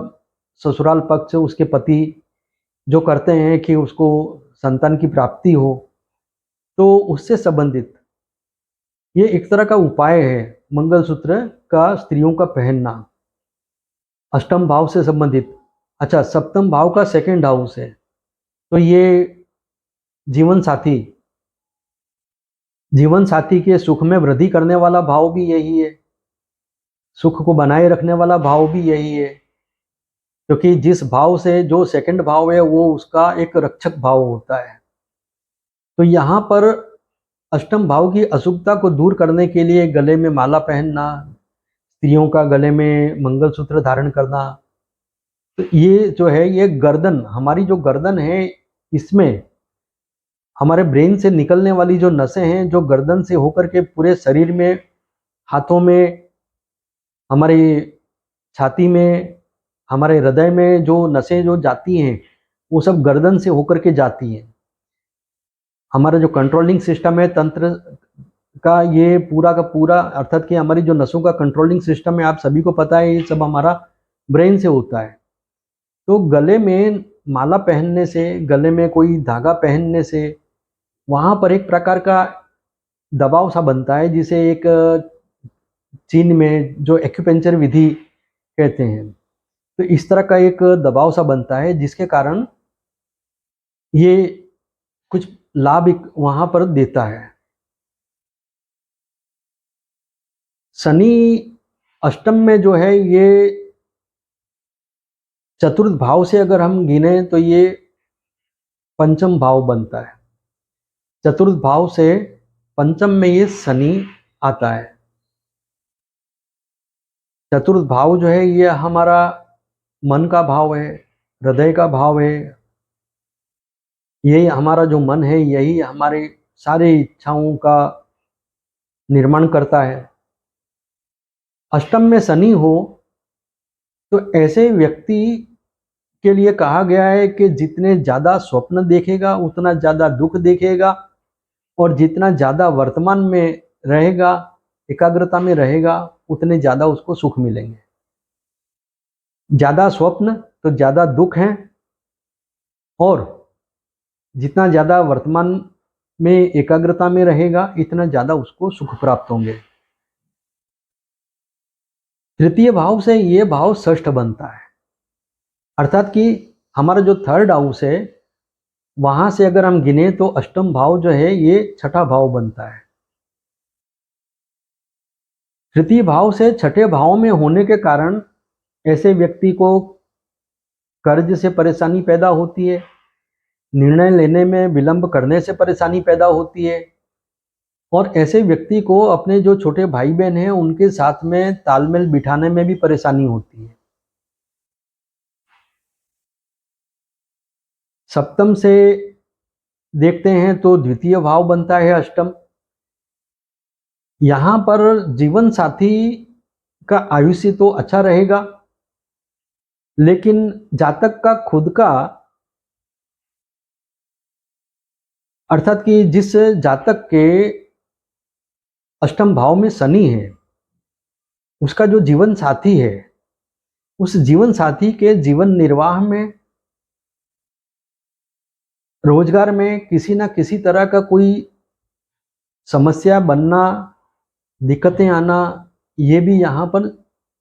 ससुराल पक्ष, उसके पति जो करते हैं कि उसको संतान की प्राप्ति हो, तो उससे संबंधित ये एक तरह का उपाय है मंगलसूत्र का स्त्रियों का पहनना, अष्टम भाव से संबंधित। अच्छा, सप्तम भाव का सेकंड हाउस है तो ये जीवन साथी के सुख में वृद्धि करने वाला भाव भी यही है, सुख को बनाए रखने वाला भाव भी यही है, क्योंकि जिस भाव से जो सेकंड भाव है वो उसका एक रक्षक भाव होता है। तो यहाँ पर अष्टम भाव की अशुभता को दूर करने के लिए गले में माला पहनना, स्त्रियों का गले में मंगलसूत्र धारण करना, तो ये जो है, ये गर्दन, हमारी जो गर्दन है, इसमें हमारे ब्रेन से निकलने वाली जो नसें हैं, जो गर्दन से होकर के पूरे शरीर में, हाथों में, हमारी छाती में, हमारे हृदय में जो नसें जो जाती हैं वो सब गर्दन से होकर के जाती हैं। हमारा जो कंट्रोलिंग सिस्टम है तंत्र का, ये पूरा का पूरा, अर्थात कि हमारी जो नसों का कंट्रोलिंग सिस्टम है, आप सभी को पता है, ये सब हमारा ब्रेन से होता है। तो गले में माला पहनने से, गले में कोई धागा पहनने से वहाँ पर एक प्रकार का दबाव सा बनता है, जिसे एक चीन में जो एक्यूपेंचर विधि कहते हैं। तो इस तरह का एक दबाव सा बनता है, जिसके कारण ये कुछ लाभ वहाँ पर देता है। शनि अष्टम में जो है, ये चतुर्थ भाव से अगर हम गिने तो ये पंचम भाव बनता है। चतुर्थ भाव से पंचम में ये शनि आता है। चतुर्थ भाव जो है ये हमारा मन का भाव है, हृदय का भाव है। यही हमारा जो मन है, यही हमारे सारे इच्छाओं का निर्माण करता है। अष्टम में शनि हो तो ऐसे व्यक्ति के लिए कहा गया है कि जितने ज़्यादा स्वप्न देखेगा उतना ज़्यादा दुख देखेगा, और जितना ज़्यादा वर्तमान में रहेगा, एकाग्रता में रहेगा, उतने ज़्यादा उसको सुख मिलेंगे। ज़्यादा स्वप्न तो ज़्यादा दुख हैं, और जितना ज़्यादा वर्तमान में एकाग्रता में रहेगा, इतना ज़्यादा उसको सुख प्राप्त होंगे। तृतीय भाव से ये भाव षष्ठ बनता है, अर्थात कि हमारा जो थर्ड हाउस है, वहां से अगर हम गिने तो अष्टम भाव जो है ये छठा भाव बनता है। तृतीय भाव से छठे भाव में होने के कारण ऐसे व्यक्ति को कर्ज से परेशानी पैदा होती है, निर्णय लेने में विलंब करने से परेशानी पैदा होती है, और ऐसे व्यक्ति को अपने जो छोटे भाई बहन हैं उनके साथ में तालमेल बिठाने में भी परेशानी होती है। सप्तम से देखते हैं तो द्वितीय भाव बनता है अष्टम। यहाँ पर जीवन साथी का आयुष्य तो अच्छा रहेगा, लेकिन जातक का खुद का, अर्थात कि जिस जातक के अष्टम भाव में शनि है, उसका जो जीवन साथी है, उस जीवन साथी के जीवन निर्वाह में, रोजगार में किसी ना किसी तरह का कोई समस्या बनना, दिक्कतें आना, ये भी यहाँ पर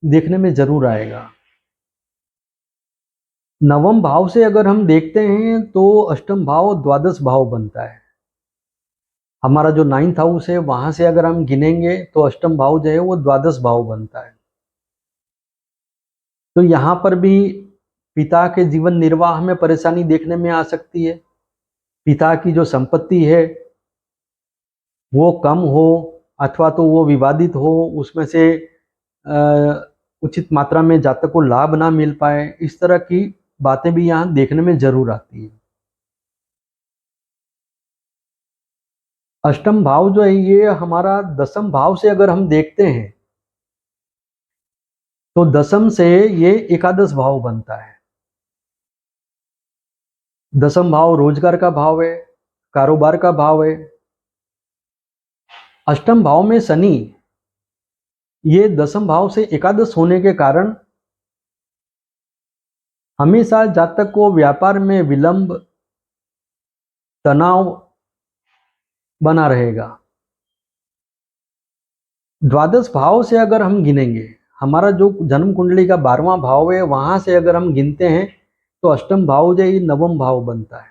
देखने में जरूर आएगा। नवम भाव से अगर हम देखते हैं तो अष्टम भाव द्वादश भाव बनता है। हमारा जो नाइन्थ हाउस है, वहां से अगर हम गिनेंगे तो अष्टम भाव जो है वो द्वादश भाव बनता है। तो यहाँ पर भी पिता के जीवन निर्वाह में परेशानी देखने में आ सकती है। पिता की जो संपत्ति है वो कम हो, अथवा तो वो विवादित हो, उसमें से उचित मात्रा में जातक को लाभ ना मिल पाए, इस तरह की बातें भी यहाँ देखने में जरूर आती है। अष्टम भाव जो है ये हमारा दसम भाव से अगर हम देखते हैं तो दसम से ये एकादश भाव बनता है। दसम भाव रोजगार का भाव है, कारोबार का भाव है। अष्टम भाव में शनि, ये दसम भाव से एकादश होने के कारण हमेशा जातक को व्यापार में विलंब, तनाव बना रहेगा। द्वादश भाव से अगर हम गिनेंगे, हमारा जो जन्म कुंडली का 12वां भाव है, वहां से अगर हम गिनते हैं तो अष्टम भाव जो है नवम भाव बनता है।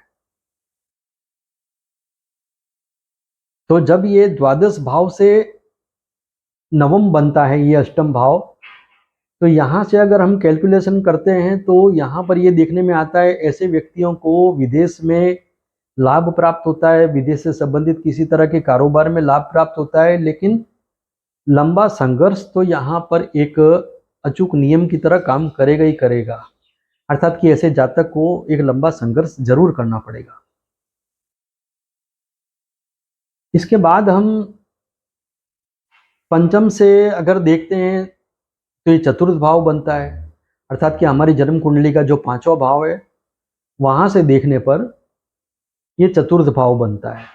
तो जब ये द्वादश भाव से नवम बनता है, ये अष्टम भाव, तो यहाँ से अगर हम कैलकुलेशन करते हैं तो यहाँ पर ये देखने में आता है ऐसे व्यक्तियों को विदेश में लाभ प्राप्त होता है, विदेश से संबंधित किसी तरह के कारोबार में लाभ प्राप्त होता है, लेकिन लंबा संघर्ष तो यहाँ पर एक अचूक नियम की तरह काम करेगा ही करेगा। अर्थात कि ऐसे जातक को एक लंबा संघर्ष जरूर करना पड़ेगा। इसके बाद हम पंचम से अगर देखते हैं तो ये चतुर्थ भाव बनता है, अर्थात कि हमारी जन्म कुंडली का जो 5वां भाव है, वहां से देखने पर ये चतुर्थ भाव बनता है।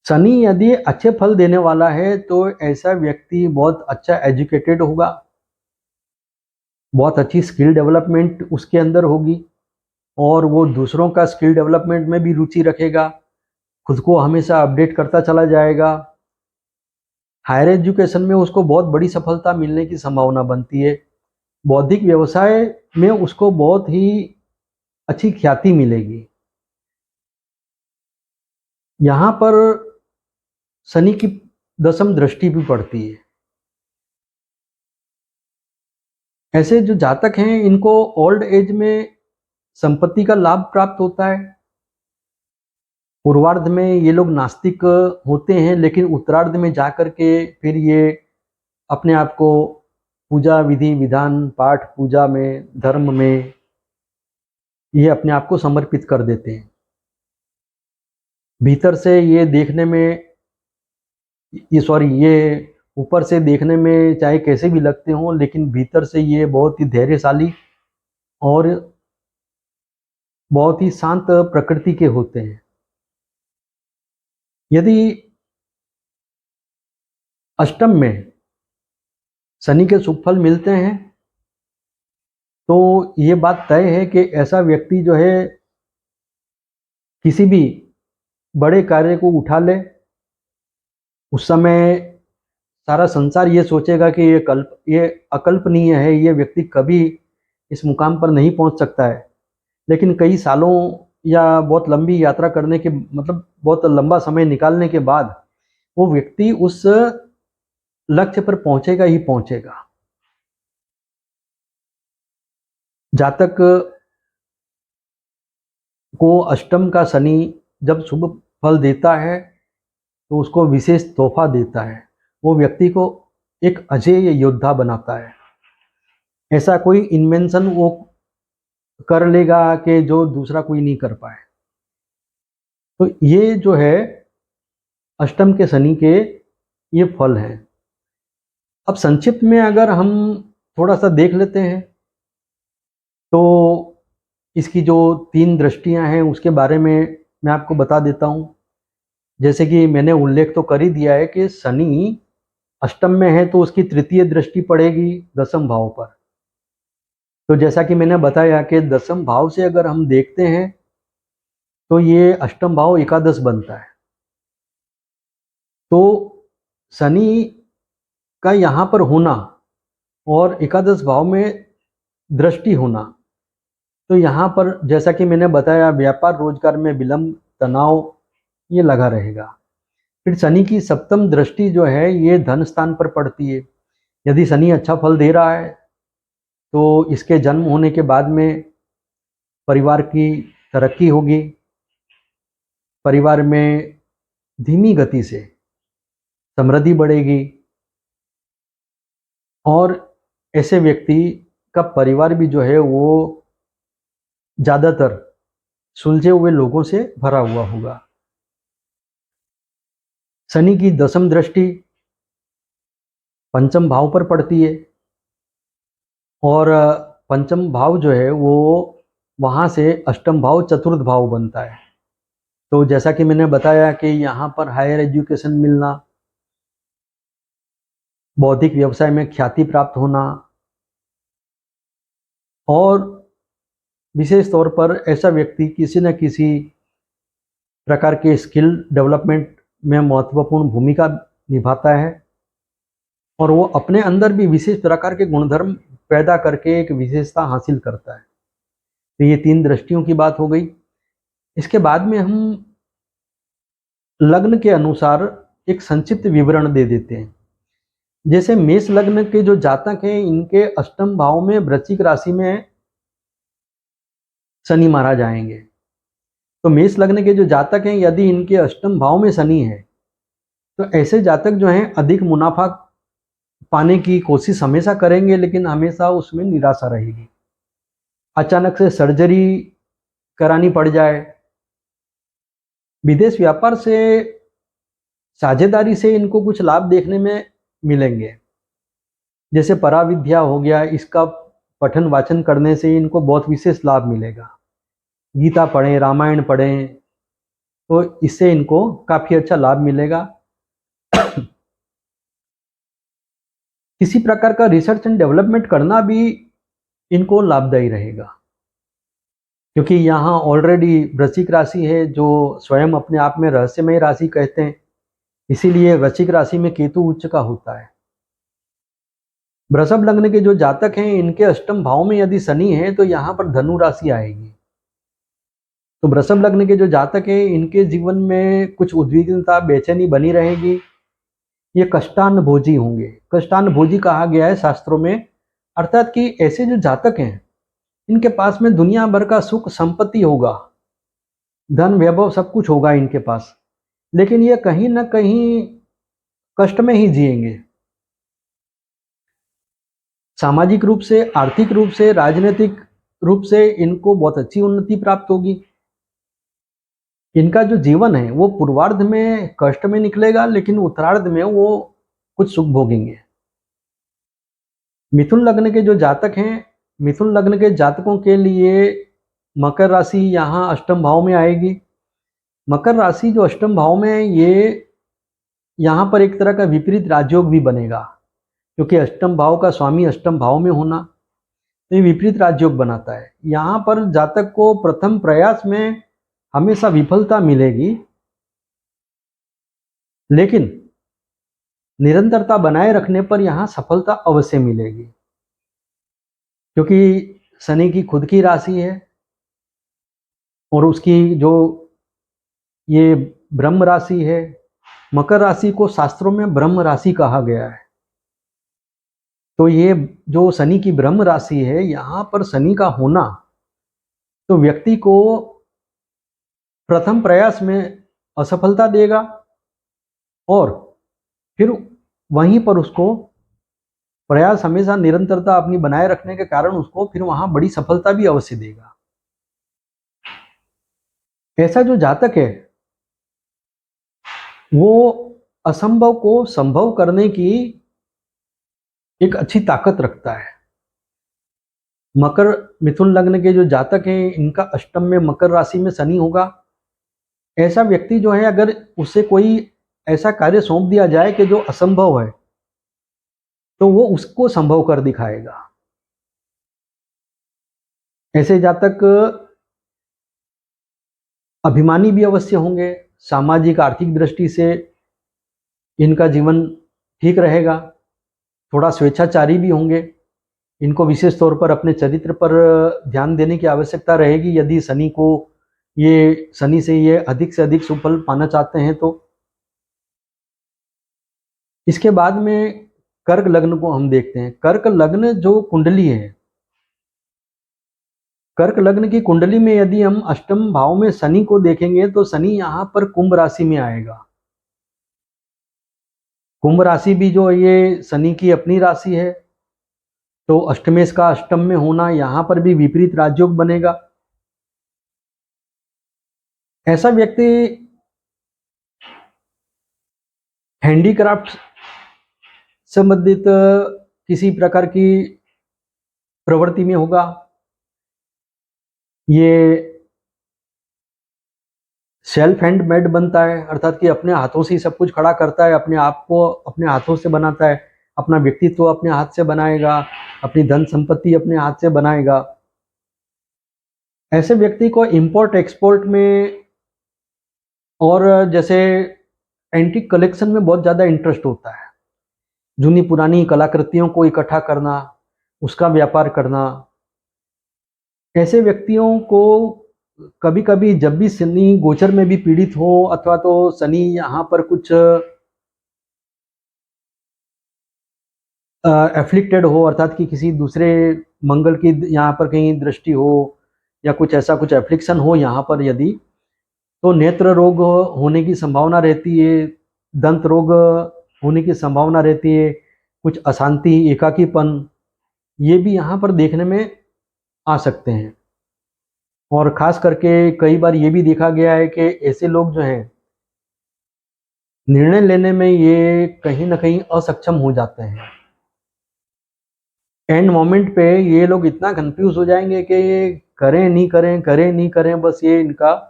शनि यदि अच्छे फल देने वाला है तो ऐसा व्यक्ति बहुत अच्छा एजुकेटेड होगा, बहुत अच्छी स्किल डेवलपमेंट उसके अंदर होगी, और वो दूसरों का स्किल डेवलपमेंट में भी रुचि रखेगा, खुद को हमेशा अपडेट करता चला जाएगा। हायर एजुकेशन में उसको बहुत बड़ी सफलता मिलने की संभावना बनती है। बौद्धिक व्यवसाय में उसको बहुत ही अच्छी ख्याति मिलेगी। यहाँ पर शनि की दशम दृष्टि भी पड़ती है। ऐसे जो जातक हैं इनको ओल्ड एज में संपत्ति का लाभ प्राप्त होता है। पूर्वार्ध में ये लोग नास्तिक होते हैं, लेकिन उत्तरार्ध में जाकर के फिर ये अपने आप को पूजा विधि विधान पाठ पूजा में धर्म में ये अपने आप को समर्पित कर देते हैं। भीतर से ये देखने में ये ऊपर से देखने में चाहे कैसे भी लगते हों, लेकिन भीतर से ये बहुत ही धैर्यशाली और बहुत ही शांत प्रकृति के होते हैं। यदि अष्टम में शनि के शुभ फल मिलते हैं तो ये बात तय है कि ऐसा व्यक्ति जो है किसी भी बड़े कार्य को उठा ले, उस समय सारा संसार ये सोचेगा कि ये अकल्पनीय है, ये व्यक्ति कभी इस मुकाम पर नहीं पहुंच सकता है। लेकिन कई सालों या बहुत लंबी यात्रा करने के मतलब बहुत लंबा समय निकालने के बाद वो व्यक्ति उस लक्ष्य पर पहुंचेगा ही पहुंचेगा। जातक को अष्टम का शनि जब शुभ फल देता है तो उसको विशेष तोहफा देता है, वो व्यक्ति को एक अजेय योद्धा बनाता है। ऐसा कोई इन्वेंशन वो कर लेगा कि जो दूसरा कोई नहीं कर पाए। तो ये जो है अष्टम के शनि के ये फल हैं। अब संक्षिप्त में अगर हम थोड़ा सा देख लेते हैं तो इसकी जो 3 दृष्टियां हैं उसके बारे में मैं आपको बता देता हूं। जैसे कि मैंने उल्लेख तो कर ही दिया है कि शनि अष्टम में है तो उसकी तृतीय दृष्टि पड़ेगी दशम भाव पर। तो जैसा कि मैंने बताया कि दशम भाव से अगर हम देखते हैं तो ये अष्टम भाव एकादश बनता है। तो शनि का यहाँ पर होना और एकादश भाव में दृष्टि होना, तो यहाँ पर जैसा कि मैंने बताया व्यापार रोजगार में विलंब तनाव ये लगा रहेगा। फिर शनि की सप्तम दृष्टि जो है ये धन स्थान पर पड़ती है। यदि शनि अच्छा फल दे रहा है तो इसके जन्म होने के बाद में परिवार की तरक्की होगी, परिवार में धीमी गति से समृद्धि बढ़ेगी और ऐसे व्यक्ति का परिवार भी जो है वो ज़्यादातर सुलझे हुए लोगों से भरा हुआ होगा। शनि की दशम दृष्टि पंचम भाव पर पड़ती है और पंचम भाव जो है वो वहाँ से अष्टम भाव चतुर्थ भाव बनता है। तो जैसा कि मैंने बताया कि यहाँ पर हायर एजुकेशन मिलना, बौद्धिक व्यवसाय में ख्याति प्राप्त होना और विशेष तौर पर ऐसा व्यक्ति किसी न किसी प्रकार के स्किल डेवलपमेंट में महत्वपूर्ण भूमिका निभाता है और वो अपने अंदर भी विशेष प्रकार के गुणधर्म पैदा करके एक विशेषता हासिल करता है। तो ये 3 दृष्टियों की बात हो गई। इसके बाद में हम लग्न के अनुसार एक संक्षिप्त विवरण दे देते हैं। जैसे मेष लग्न के जो जातक हैं इनके अष्टम भाव में वृश्चिक राशि में शनि महाराज आएंगे। तो मेष लग्न के जो जातक हैं यदि इनके अष्टम भाव में शनि है तो ऐसे जातक जो हैं अधिक मुनाफा पाने की कोशिश हमेशा करेंगे, लेकिन हमेशा उसमें निराशा रहेगी। अचानक से सर्जरी करानी पड़ जाए, विदेश व्यापार से साझेदारी से इनको कुछ लाभ देखने में मिलेंगे। जैसे पराविद्या हो गया, इसका पठन वाचन करने से इनको बहुत विशेष लाभ मिलेगा। गीता पढ़ें, रामायण पढ़ें तो इससे इनको काफ़ी अच्छा लाभ मिलेगा। किसी प्रकार का रिसर्च एंड डेवलपमेंट करना भी इनको लाभदायी रहेगा। क्योंकि यहाँ ऑलरेडी वृश्चिक राशि है जो स्वयं अपने आप में रहस्यमय राशि कहते हैं, इसीलिए वृश्चिक राशि में केतु उच्च का होता है। वृषभ लग्न के जो जातक हैं इनके अष्टम भाव में यदि शनि है तो यहाँ पर धनु राशि आएगी। तो वृषभ लग्न के जो जातक हैं इनके जीवन में कुछ उद्विग्नता, बेचैनी बनी रहेगी। ये कष्टानुभोजी होंगे। कष्टानुभोजी कहा गया है शास्त्रों में, अर्थात कि ऐसे जो जातक हैं इनके पास में दुनिया भर का सुख संपत्ति होगा, धन वैभव सब कुछ होगा इनके पास, लेकिन ये कहीं ना कहीं कष्ट में ही जिएंगे। सामाजिक रूप से, आर्थिक रूप से, राजनीतिक रूप से इनको बहुत अच्छी उन्नति प्राप्त होगी। इनका जो जीवन है वो पूर्वार्ध में कष्ट में निकलेगा, लेकिन उत्तरार्ध में वो कुछ सुख भोगेंगे। मिथुन लग्न के जो जातक हैं, मिथुन लग्न के जातकों के लिए मकर राशि यहाँ अष्टम भाव में आएगी। मकर राशि जो अष्टम भाव में है, ये यहाँ पर एक तरह का विपरीत राजयोग भी बनेगा, क्योंकि अष्टम भाव का स्वामी अष्टम भाव में होना तो ये विपरीत राजयोग बनाता है। यहाँ पर जातक को प्रथम प्रयास में हमेशा विफलता मिलेगी, लेकिन निरंतरता बनाए रखने पर यहाँ सफलता अवश्य मिलेगी, क्योंकि शनि की खुद की राशि है और उसकी जो ये ब्रह्म राशि है। मकर राशि को शास्त्रों में ब्रह्म राशि कहा गया है। तो ये जो शनि की ब्रह्म राशि है, यहाँ पर शनि का होना तो व्यक्ति को प्रथम प्रयास में असफलता देगा और फिर वहीं पर उसको प्रयास हमेशा निरंतरता अपनी बनाए रखने के कारण उसको फिर वहां बड़ी सफलता भी अवश्य देगा। ऐसा जो जातक है वो असंभव को संभव करने की एक अच्छी ताकत रखता है। मकर मिथुन लग्न के जो जातक हैं इनका अष्टम में मकर राशि में शनि होगा। ऐसा व्यक्ति जो है, अगर उसे कोई ऐसा कार्य सौंप दिया जाए कि जो असंभव है, तो वो उसको संभव कर दिखाएगा। ऐसे जातक अभिमानी भी अवश्य होंगे। सामाजिक आर्थिक दृष्टि से इनका जीवन ठीक रहेगा। थोड़ा स्वेच्छाचारी भी होंगे। इनको विशेष तौर पर अपने चरित्र पर ध्यान देने की आवश्यकता रहेगी यदि शनि से ये अधिक से अधिक सुफल पाना चाहते हैं तो। इसके बाद में कर्क लग्न को हम देखते हैं। कर्क लग्न जो कुंडली है, कर्क लग्न की कुंडली में यदि हम अष्टम भाव में शनि को देखेंगे तो शनि यहाँ पर कुंभ राशि में आएगा। कुंभ राशि भी जो ये शनि की अपनी राशि है, तो अष्टमेश का अष्टम में होना यहाँ पर भी विपरीत राजयोग बनेगा। ऐसा व्यक्ति हैंडीक्राफ्ट संबंधित किसी प्रकार की प्रवृत्ति में होगा। ये सेल्फ हैंड मेड बनता है, अर्थात कि अपने हाथों से ही सब कुछ खड़ा करता है, अपने आप को अपने हाथों से बनाता है, अपना व्यक्तित्व अपने हाथ से बनाएगा, अपनी धन संपत्ति अपने हाथ से बनाएगा। ऐसे व्यक्ति को इंपोर्ट एक्सपोर्ट में और जैसे एंटीक कलेक्शन में बहुत ज़्यादा इंटरेस्ट होता है। जूनी पुरानी कलाकृतियों को इकट्ठा करना, उसका व्यापार करना। ऐसे व्यक्तियों को कभी कभी जब भी शनि गोचर में भी पीड़ित हो अथवा तो शनि यहाँ पर कुछ एफ्लिक्टेड हो, अर्थात कि किसी दूसरे मंगल की यहाँ पर कहीं दृष्टि हो या कुछ ऐसा कुछ एफ्लिक्शन हो यहाँ पर यदि, तो नेत्र रोग होने की संभावना रहती है, दंत रोग होने की संभावना रहती है, कुछ अशांति, एकाकीपन, ये भी यहाँ पर देखने में आ सकते हैं। और ख़ास करके कई बार ये भी देखा गया है कि ऐसे लोग जो हैं निर्णय लेने में ये कहीं ना कहीं असक्षम हो जाते हैं। एंड मोमेंट पे ये लोग इतना कंफ्यूज हो जाएंगे कि ये करें नहीं करें, करें नहीं करें, बस ये इनका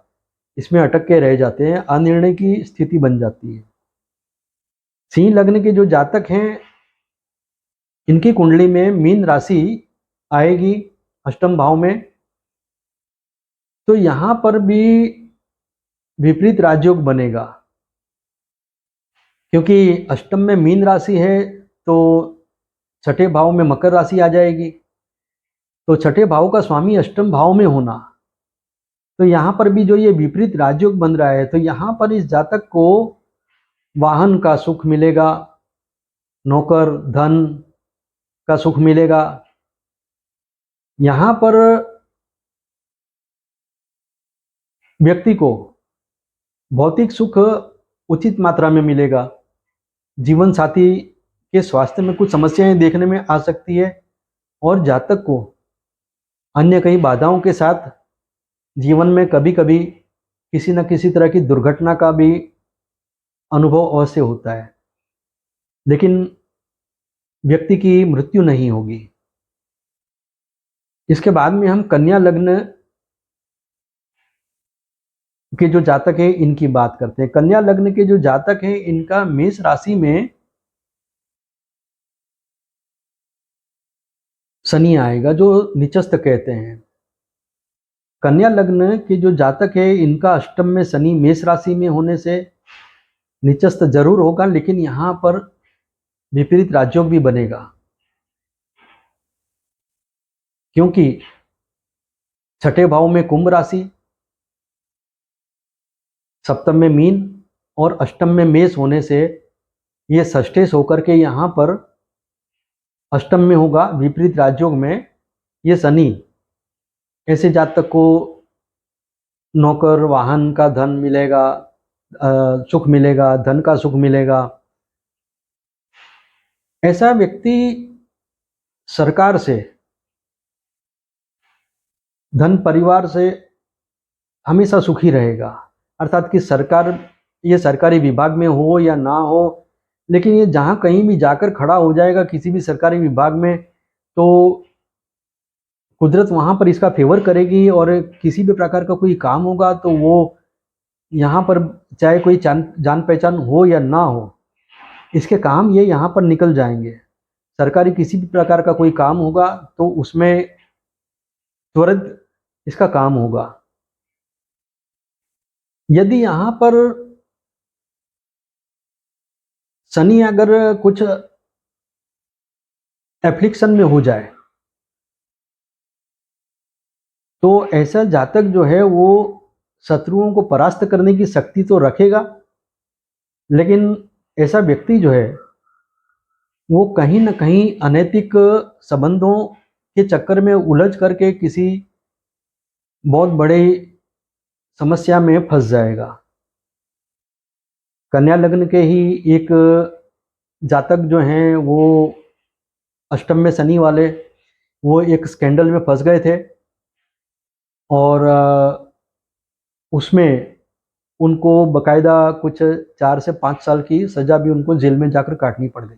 इसमें अटक के रह जाते हैं, अनिर्णय की स्थिति बन जाती है। सिंह लग्न के जो जातक हैं इनकी कुंडली में मीन राशि आएगी अष्टम भाव में। तो यहाँ पर भी विपरीत राजयोग बनेगा, क्योंकि अष्टम में मीन राशि है तो छठे भाव में मकर राशि आ जाएगी। तो छठे भाव का स्वामी अष्टम भाव में होना, तो यहाँ पर भी जो ये विपरीत राजयोग बन रहा है, तो यहाँ पर इस जातक को वाहन का सुख मिलेगा, नौकर धन का सुख मिलेगा। यहाँ पर व्यक्ति को भौतिक सुख उचित मात्रा में मिलेगा। जीवन साथी के स्वास्थ्य में कुछ समस्याएं देखने में आ सकती है, और जातक को अन्य कई बाधाओं के साथ जीवन में कभी कभी किसी न किसी तरह की दुर्घटना का भी अनुभव अवश्य होता है, लेकिन व्यक्ति की मृत्यु नहीं होगी। इसके बाद में हम कन्या लग्न के जो जातक है इनकी बात करते हैं। कन्या लग्न के जो जातक है इनका मेष राशि में शनि आएगा, जो निचस्त कहते हैं। कन्या लग्न के जो जातक है इनका अष्टम में शनि मेष राशि में होने से निचस्त जरूर होगा, लेकिन यहाँ पर विपरीत राजयोग भी बनेगा, क्योंकि छठे भाव में कुंभ राशि, सप्तम में मीन और अष्टम में मेष होने से ये षष्ठेश होकर के यहाँ पर अष्टम में होगा विपरीत राजयोग में ये शनि। ऐसे जातक को नौकर वाहन का धन मिलेगा, सुख मिलेगा, धन का सुख मिलेगा। ऐसा व्यक्ति सरकार से, धन परिवार से हमेशा सुखी रहेगा। अर्थात कि सरकार, ये सरकारी विभाग में हो या ना हो, लेकिन ये जहाँ कहीं भी जाकर खड़ा हो जाएगा किसी भी सरकारी विभाग में, तो कुदरत वहाँ पर इसका फेवर करेगी, और किसी भी प्रकार का कोई काम होगा तो वो यहाँ पर चाहे कोई जान पहचान हो या ना हो, इसके काम ये यहाँ पर निकल जाएंगे। सरकारी किसी भी प्रकार का कोई काम होगा तो उसमें त्वरित इसका काम होगा। यदि यहाँ पर शनि अगर कुछ एफ्लिक्शन में हो जाए तो ऐसा जातक जो है वो शत्रुओं को परास्त करने की शक्ति तो रखेगा, लेकिन ऐसा व्यक्ति जो है वो कहीं ना कहीं अनैतिक संबंधों के चक्कर में उलझ करके किसी बहुत बड़े समस्या में फंस जाएगा। कन्या लग्न के ही एक जातक जो हैं वो अष्टम में शनि वाले, वो एक स्कैंडल में फंस गए थे, और उसमें उनको बकायदा कुछ 4 से 5 साल की सजा भी उनको जेल में जाकर काटनी पड़ गई।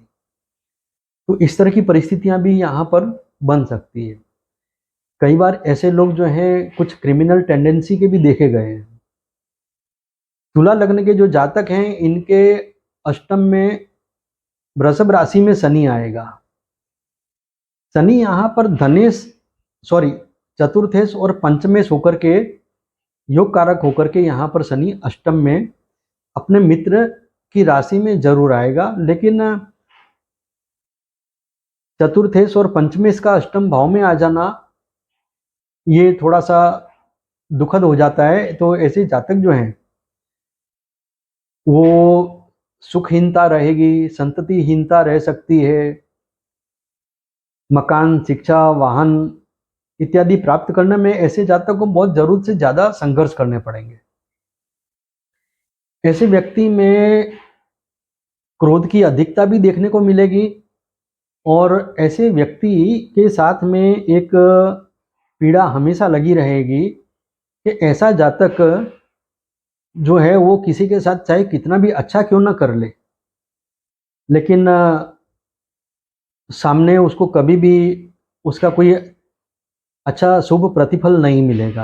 तो इस तरह की परिस्थितियां भी यहाँ पर बन सकती है। कई बार ऐसे लोग जो हैं कुछ क्रिमिनल टेंडेंसी के भी देखे गए हैं। तुला लग्न के जो जातक हैं इनके अष्टम में वृषभ राशि में शनि आएगा। शनि यहाँ पर चतुर्थेश और पंचमेश होकर के योग कारक होकर के यहाँ पर शनि अष्टम में अपने मित्र की राशि में जरूर आएगा, लेकिन चतुर्थेश और पंचमेश का अष्टम भाव में आ जाना ये थोड़ा सा दुखद हो जाता है। तो ऐसे जातक जो हैं वो सुखहीनता रहेगी, संततिहीनता रह सकती है, मकान, शिक्षा, वाहन इत्यादि प्राप्त करने में ऐसे जातक को बहुत जरूरत से ज्यादा संघर्ष करने पड़ेंगे। ऐसे व्यक्ति में क्रोध की अधिकता भी देखने को मिलेगी, और ऐसे व्यक्ति के साथ में एक पीड़ा हमेशा लगी रहेगी कि ऐसा जातक जो है वो किसी के साथ चाहे कितना भी अच्छा क्यों ना कर ले, लेकिन सामने उसको कभी भी उसका कोई अच्छा शुभ प्रतिफल नहीं मिलेगा।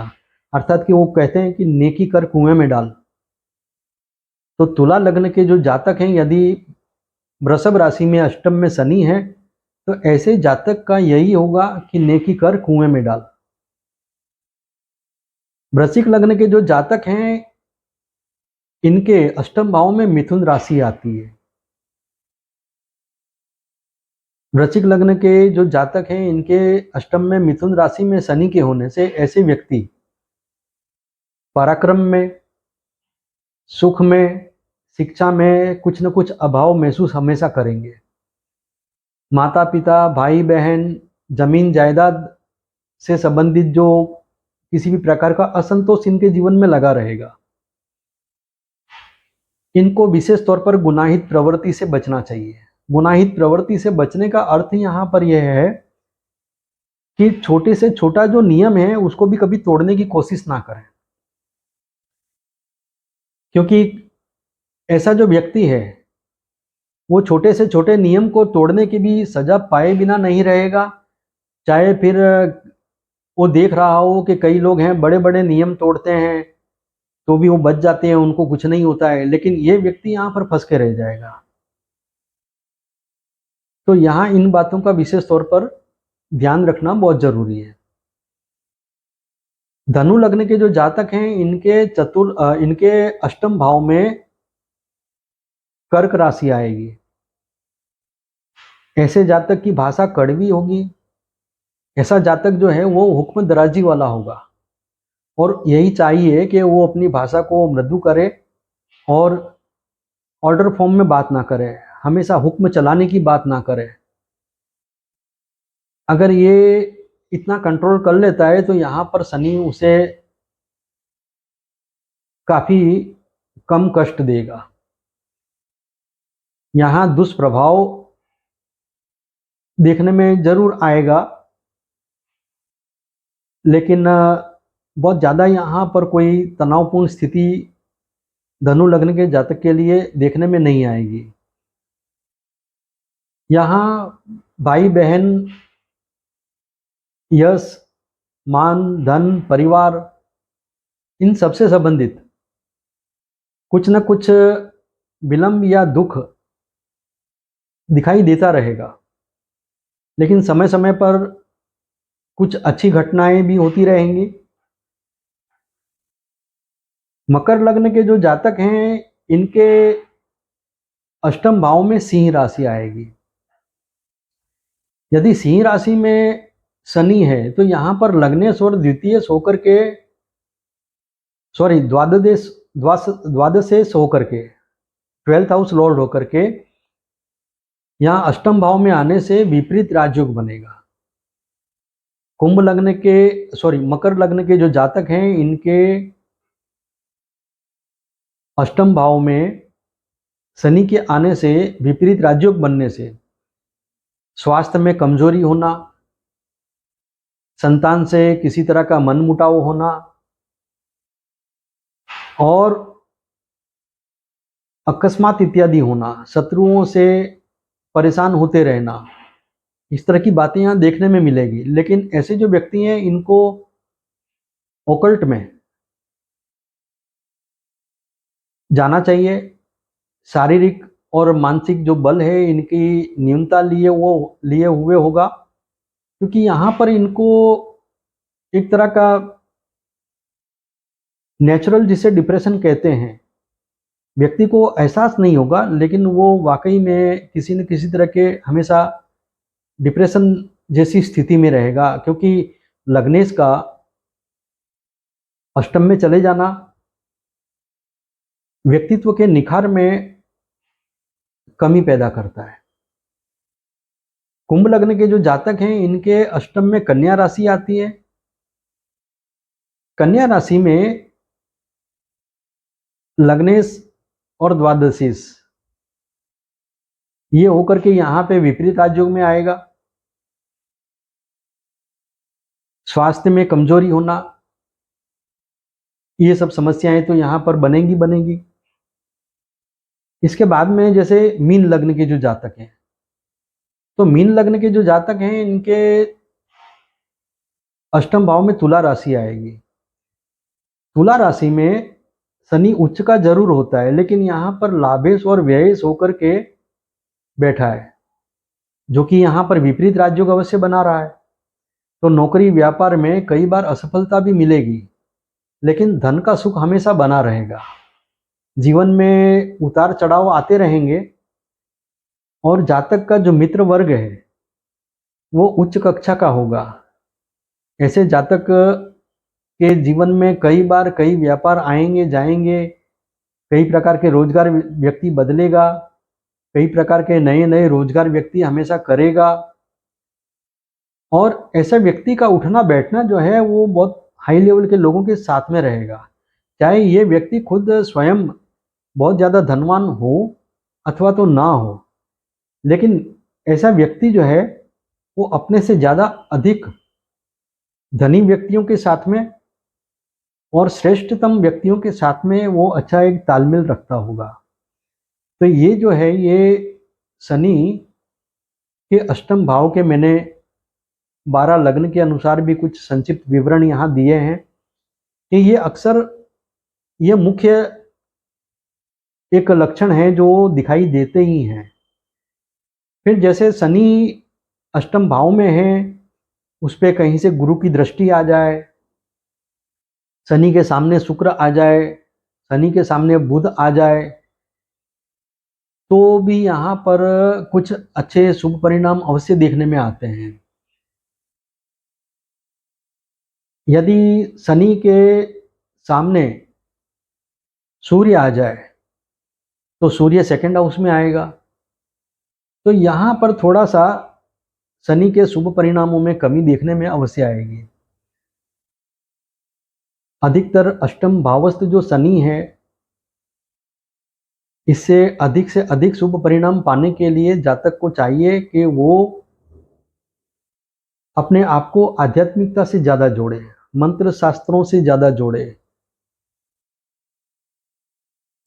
अर्थात कि वो कहते हैं कि नेकी कर कुएं में डाल। तो तुला लग्न के जो जातक हैं, यदि वृषभ राशि में अष्टम में शनि है, तो ऐसे जातक का यही होगा कि नेकी कर कुएं में डाल। वृश्चिक लग्न के जो जातक हैं इनके अष्टम भाव में मिथुन राशि आती है। वृश्चिक लग्न के जो जातक हैं इनके अष्टम में मिथुन राशि में शनि के होने से ऐसे व्यक्ति पराक्रम में, सुख में, शिक्षा में कुछ न कुछ अभाव महसूस हमेशा करेंगे। माता पिता, भाई बहन, जमीन जायदाद से संबंधित जो किसी भी प्रकार का असंतोष इनके जीवन में लगा रहेगा। इनको विशेष तौर पर गुनाहित प्रवृत्ति से बचना चाहिए। गुनाहित प्रवृत्ति से बचने का अर्थ यहाँ पर यह है कि छोटे से छोटा जो नियम है उसको भी कभी तोड़ने की कोशिश ना करें, क्योंकि ऐसा जो व्यक्ति है वो छोटे से छोटे नियम को तोड़ने की भी सजा पाए बिना नहीं रहेगा। चाहे फिर वो देख रहा हो कि कई लोग हैं बड़े बड़े नियम तोड़ते हैं तो भी वो बच जाते हैं, उनको कुछ नहीं होता है, लेकिन ये व्यक्ति यहाँ पर फंस के रह जाएगा। तो यहाँ इन बातों का विशेष तौर पर ध्यान रखना बहुत जरूरी है। धनु लग्न के जो जातक हैं इनके अष्टम भाव में कर्क राशि आएगी। ऐसे जातक की भाषा कड़वी होगी। ऐसा जातक जो है वो हुक्म दराजी वाला होगा और यही चाहिए कि वो अपनी भाषा को मृदु करे और ऑर्डर फॉर्म में बात ना करे, हमेशा हुक्म चलाने की बात ना करे। अगर ये इतना कंट्रोल कर लेता है तो यहाँ पर शनि उसे काफी कम कष्ट देगा। यहाँ दुष्प्रभाव देखने में जरूर आएगा, लेकिन बहुत ज़्यादा यहाँ पर कोई तनावपूर्ण स्थिति धनु लग्न के जातक के लिए देखने में नहीं आएगी। यहाँ भाई बहन, यश, मान, धन, परिवार, इन सबसे संबंधित कुछ न कुछ विलंब या दुख दिखाई देता रहेगा, लेकिन समय समय पर कुछ अच्छी घटनाएं भी होती रहेंगी। मकर लग्न के जो जातक हैं इनके अष्टम भाव में सिंह राशि आएगी। यदि सिंह राशि में शनि है तो यहाँ पर लग्नेश और द्वितीय होकर के द्वादशेश होकर के 12th हाउस लॉर्ड होकर के यहाँ अष्टम भाव में आने से विपरीत राजयोग बनेगा। मकर लग्न के जो जातक हैं इनके अष्टम भाव में शनि के आने से, विपरीत राजयोग बनने से स्वास्थ्य में कमजोरी होना, संतान से किसी तरह का मनमुटाव होना और अकस्मात इत्यादि होना, शत्रुओं से परेशान होते रहना, इस तरह की बातें यहाँ देखने में मिलेगी। लेकिन ऐसे जो व्यक्ति हैं इनको ओकल्ट में जाना चाहिए। शारीरिक और मानसिक जो बल है इनकी न्यूनता लिए हुए होगा, क्योंकि यहाँ पर इनको एक तरह का नेचुरल, जिसे डिप्रेशन कहते हैं, व्यक्ति को एहसास नहीं होगा, लेकिन वो वाकई में किसी न किसी तरह के हमेशा डिप्रेशन जैसी स्थिति में रहेगा, क्योंकि लग्नेश का अष्टम में चले जाना व्यक्तित्व के निखार में कमी पैदा करता है। कुंभ लग्न के जो जातक हैं इनके अष्टम में कन्या राशि आती है। कन्या राशि में लग्नेश और द्वादशीश ये होकर के यहाँ पे विपरीत राजयोग में आएगा। स्वास्थ्य में कमजोरी होना, ये सब समस्याएं तो यहाँ पर बनेंगी। इसके बाद में जैसे मीन लग्न के जो जातक हैं, तो मीन लग्न के जो जातक हैं इनके अष्टम भाव में तुला राशि आएगी। तुला राशि में शनि उच्च का जरूर होता है, लेकिन यहाँ पर लाभेश और व्ययेश होकर के बैठा है, जो कि यहाँ पर विपरीत राजयोग अवश्य बना रहा है। तो नौकरी व्यापार में कई बार असफलता भी मिलेगी। लेकिन धन का सुख हमेशा बना रहेगा। जीवन में उतार चढ़ाव आते रहेंगे और जातक का जो मित्र वर्ग है वो उच्च कक्षा का होगा। ऐसे जातक के जीवन में कई बार कई व्यापार आएंगे जाएंगे, कई प्रकार के रोजगार व्यक्ति बदलेगा, कई प्रकार के नए नए रोजगार व्यक्ति हमेशा करेगा। और ऐसा व्यक्ति का उठना बैठना जो है वो बहुत हाई लेवल के लोगों के साथ में रहेगा, चाहे ये व्यक्ति खुद स्वयं बहुत ज़्यादा धनवान हो अथवा तो ना हो। लेकिन ऐसा व्यक्ति जो है वो अपने से ज़्यादा अधिक धनी व्यक्तियों के साथ में और श्रेष्ठतम व्यक्तियों के साथ में वो अच्छा एक तालमेल रखता होगा। तो ये जो है ये शनि के अष्टम भाव के मैंने 12 लग्न के अनुसार भी कुछ संक्षिप्त विवरण यहाँ दिए हैं कि ये अक्सर ये मुख्य एक लक्षण है जो दिखाई देते ही हैं। फिर जैसे शनि अष्टम भाव में है, उस पर कहीं से गुरु की दृष्टि आ जाए, शनि के सामने शुक्र आ जाए, शनि के सामने बुध आ जाए, तो भी यहाँ पर कुछ अच्छे शुभ परिणाम अवश्य देखने में आते हैं। यदि शनि के सामने सूर्य आ जाए तो सूर्य सेकंड हाउस में आएगा, तो यहाँ पर थोड़ा सा शनि के शुभ परिणामों में कमी देखने में अवश्य आएगी। अधिकतर अष्टम भावस्थ जो शनि है, इससे अधिक शुभ परिणाम पाने के लिए जातक को चाहिए कि वो अपने आप को आध्यात्मिकता से ज़्यादा जोड़े, मंत्र शास्त्रों से ज़्यादा जोड़े,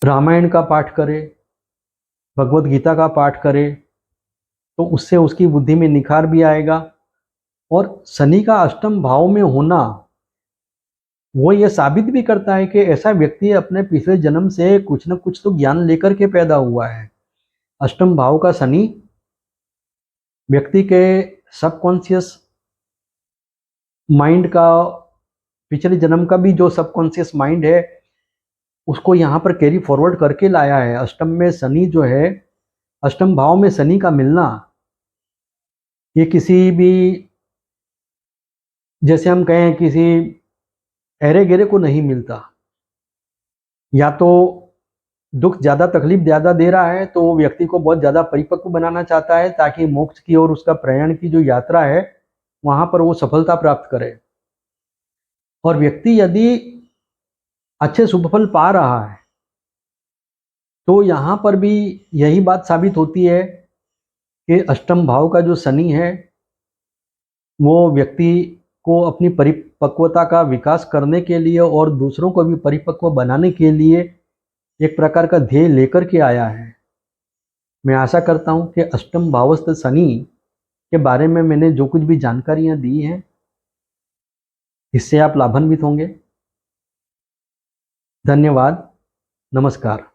रामायण का पाठ करे, भगवत गीता का पाठ करे, तो उससे उसकी बुद्धि में निखार भी आएगा। और शनि का अष्टम भाव में होना वो ये साबित भी करता है कि ऐसा व्यक्ति अपने पिछले जन्म से कुछ न कुछ तो ज्ञान लेकर के पैदा हुआ है। अष्टम भाव का शनि व्यक्ति के सबकॉन्शियस माइंड का, पिछले जन्म का भी जो सबकॉन्शियस माइंड है उसको यहाँ पर कैरी फॉरवर्ड करके लाया है। अष्टम में शनि जो है, अष्टम भाव में शनि का मिलना ये किसी भी, जैसे हम कहें किसी अरे गेरे को नहीं मिलता। या तो दुख ज़्यादा, तकलीफ ज़्यादा दे रहा है तो वो व्यक्ति को बहुत ज़्यादा परिपक्व बनाना चाहता है ताकि मोक्ष की ओर उसका प्रयाण की जो यात्रा है वहाँ पर वो सफलता प्राप्त करे। और व्यक्ति यदि अच्छे शुभ फल पा रहा है तो यहाँ पर भी यही बात साबित होती है कि अष्टम भाव का जो शनि है वो व्यक्ति को अपनी परिपक्वता का विकास करने के लिए और दूसरों को भी परिपक्व बनाने के लिए एक प्रकार का ध्येय लेकर के आया है। मैं आशा करता हूँ कि अष्टम भावस्थ शनि के बारे में मैंने जो कुछ भी जानकारियाँ दी हैं इससे आप लाभान्वित होंगे। धन्यवाद। नमस्कार।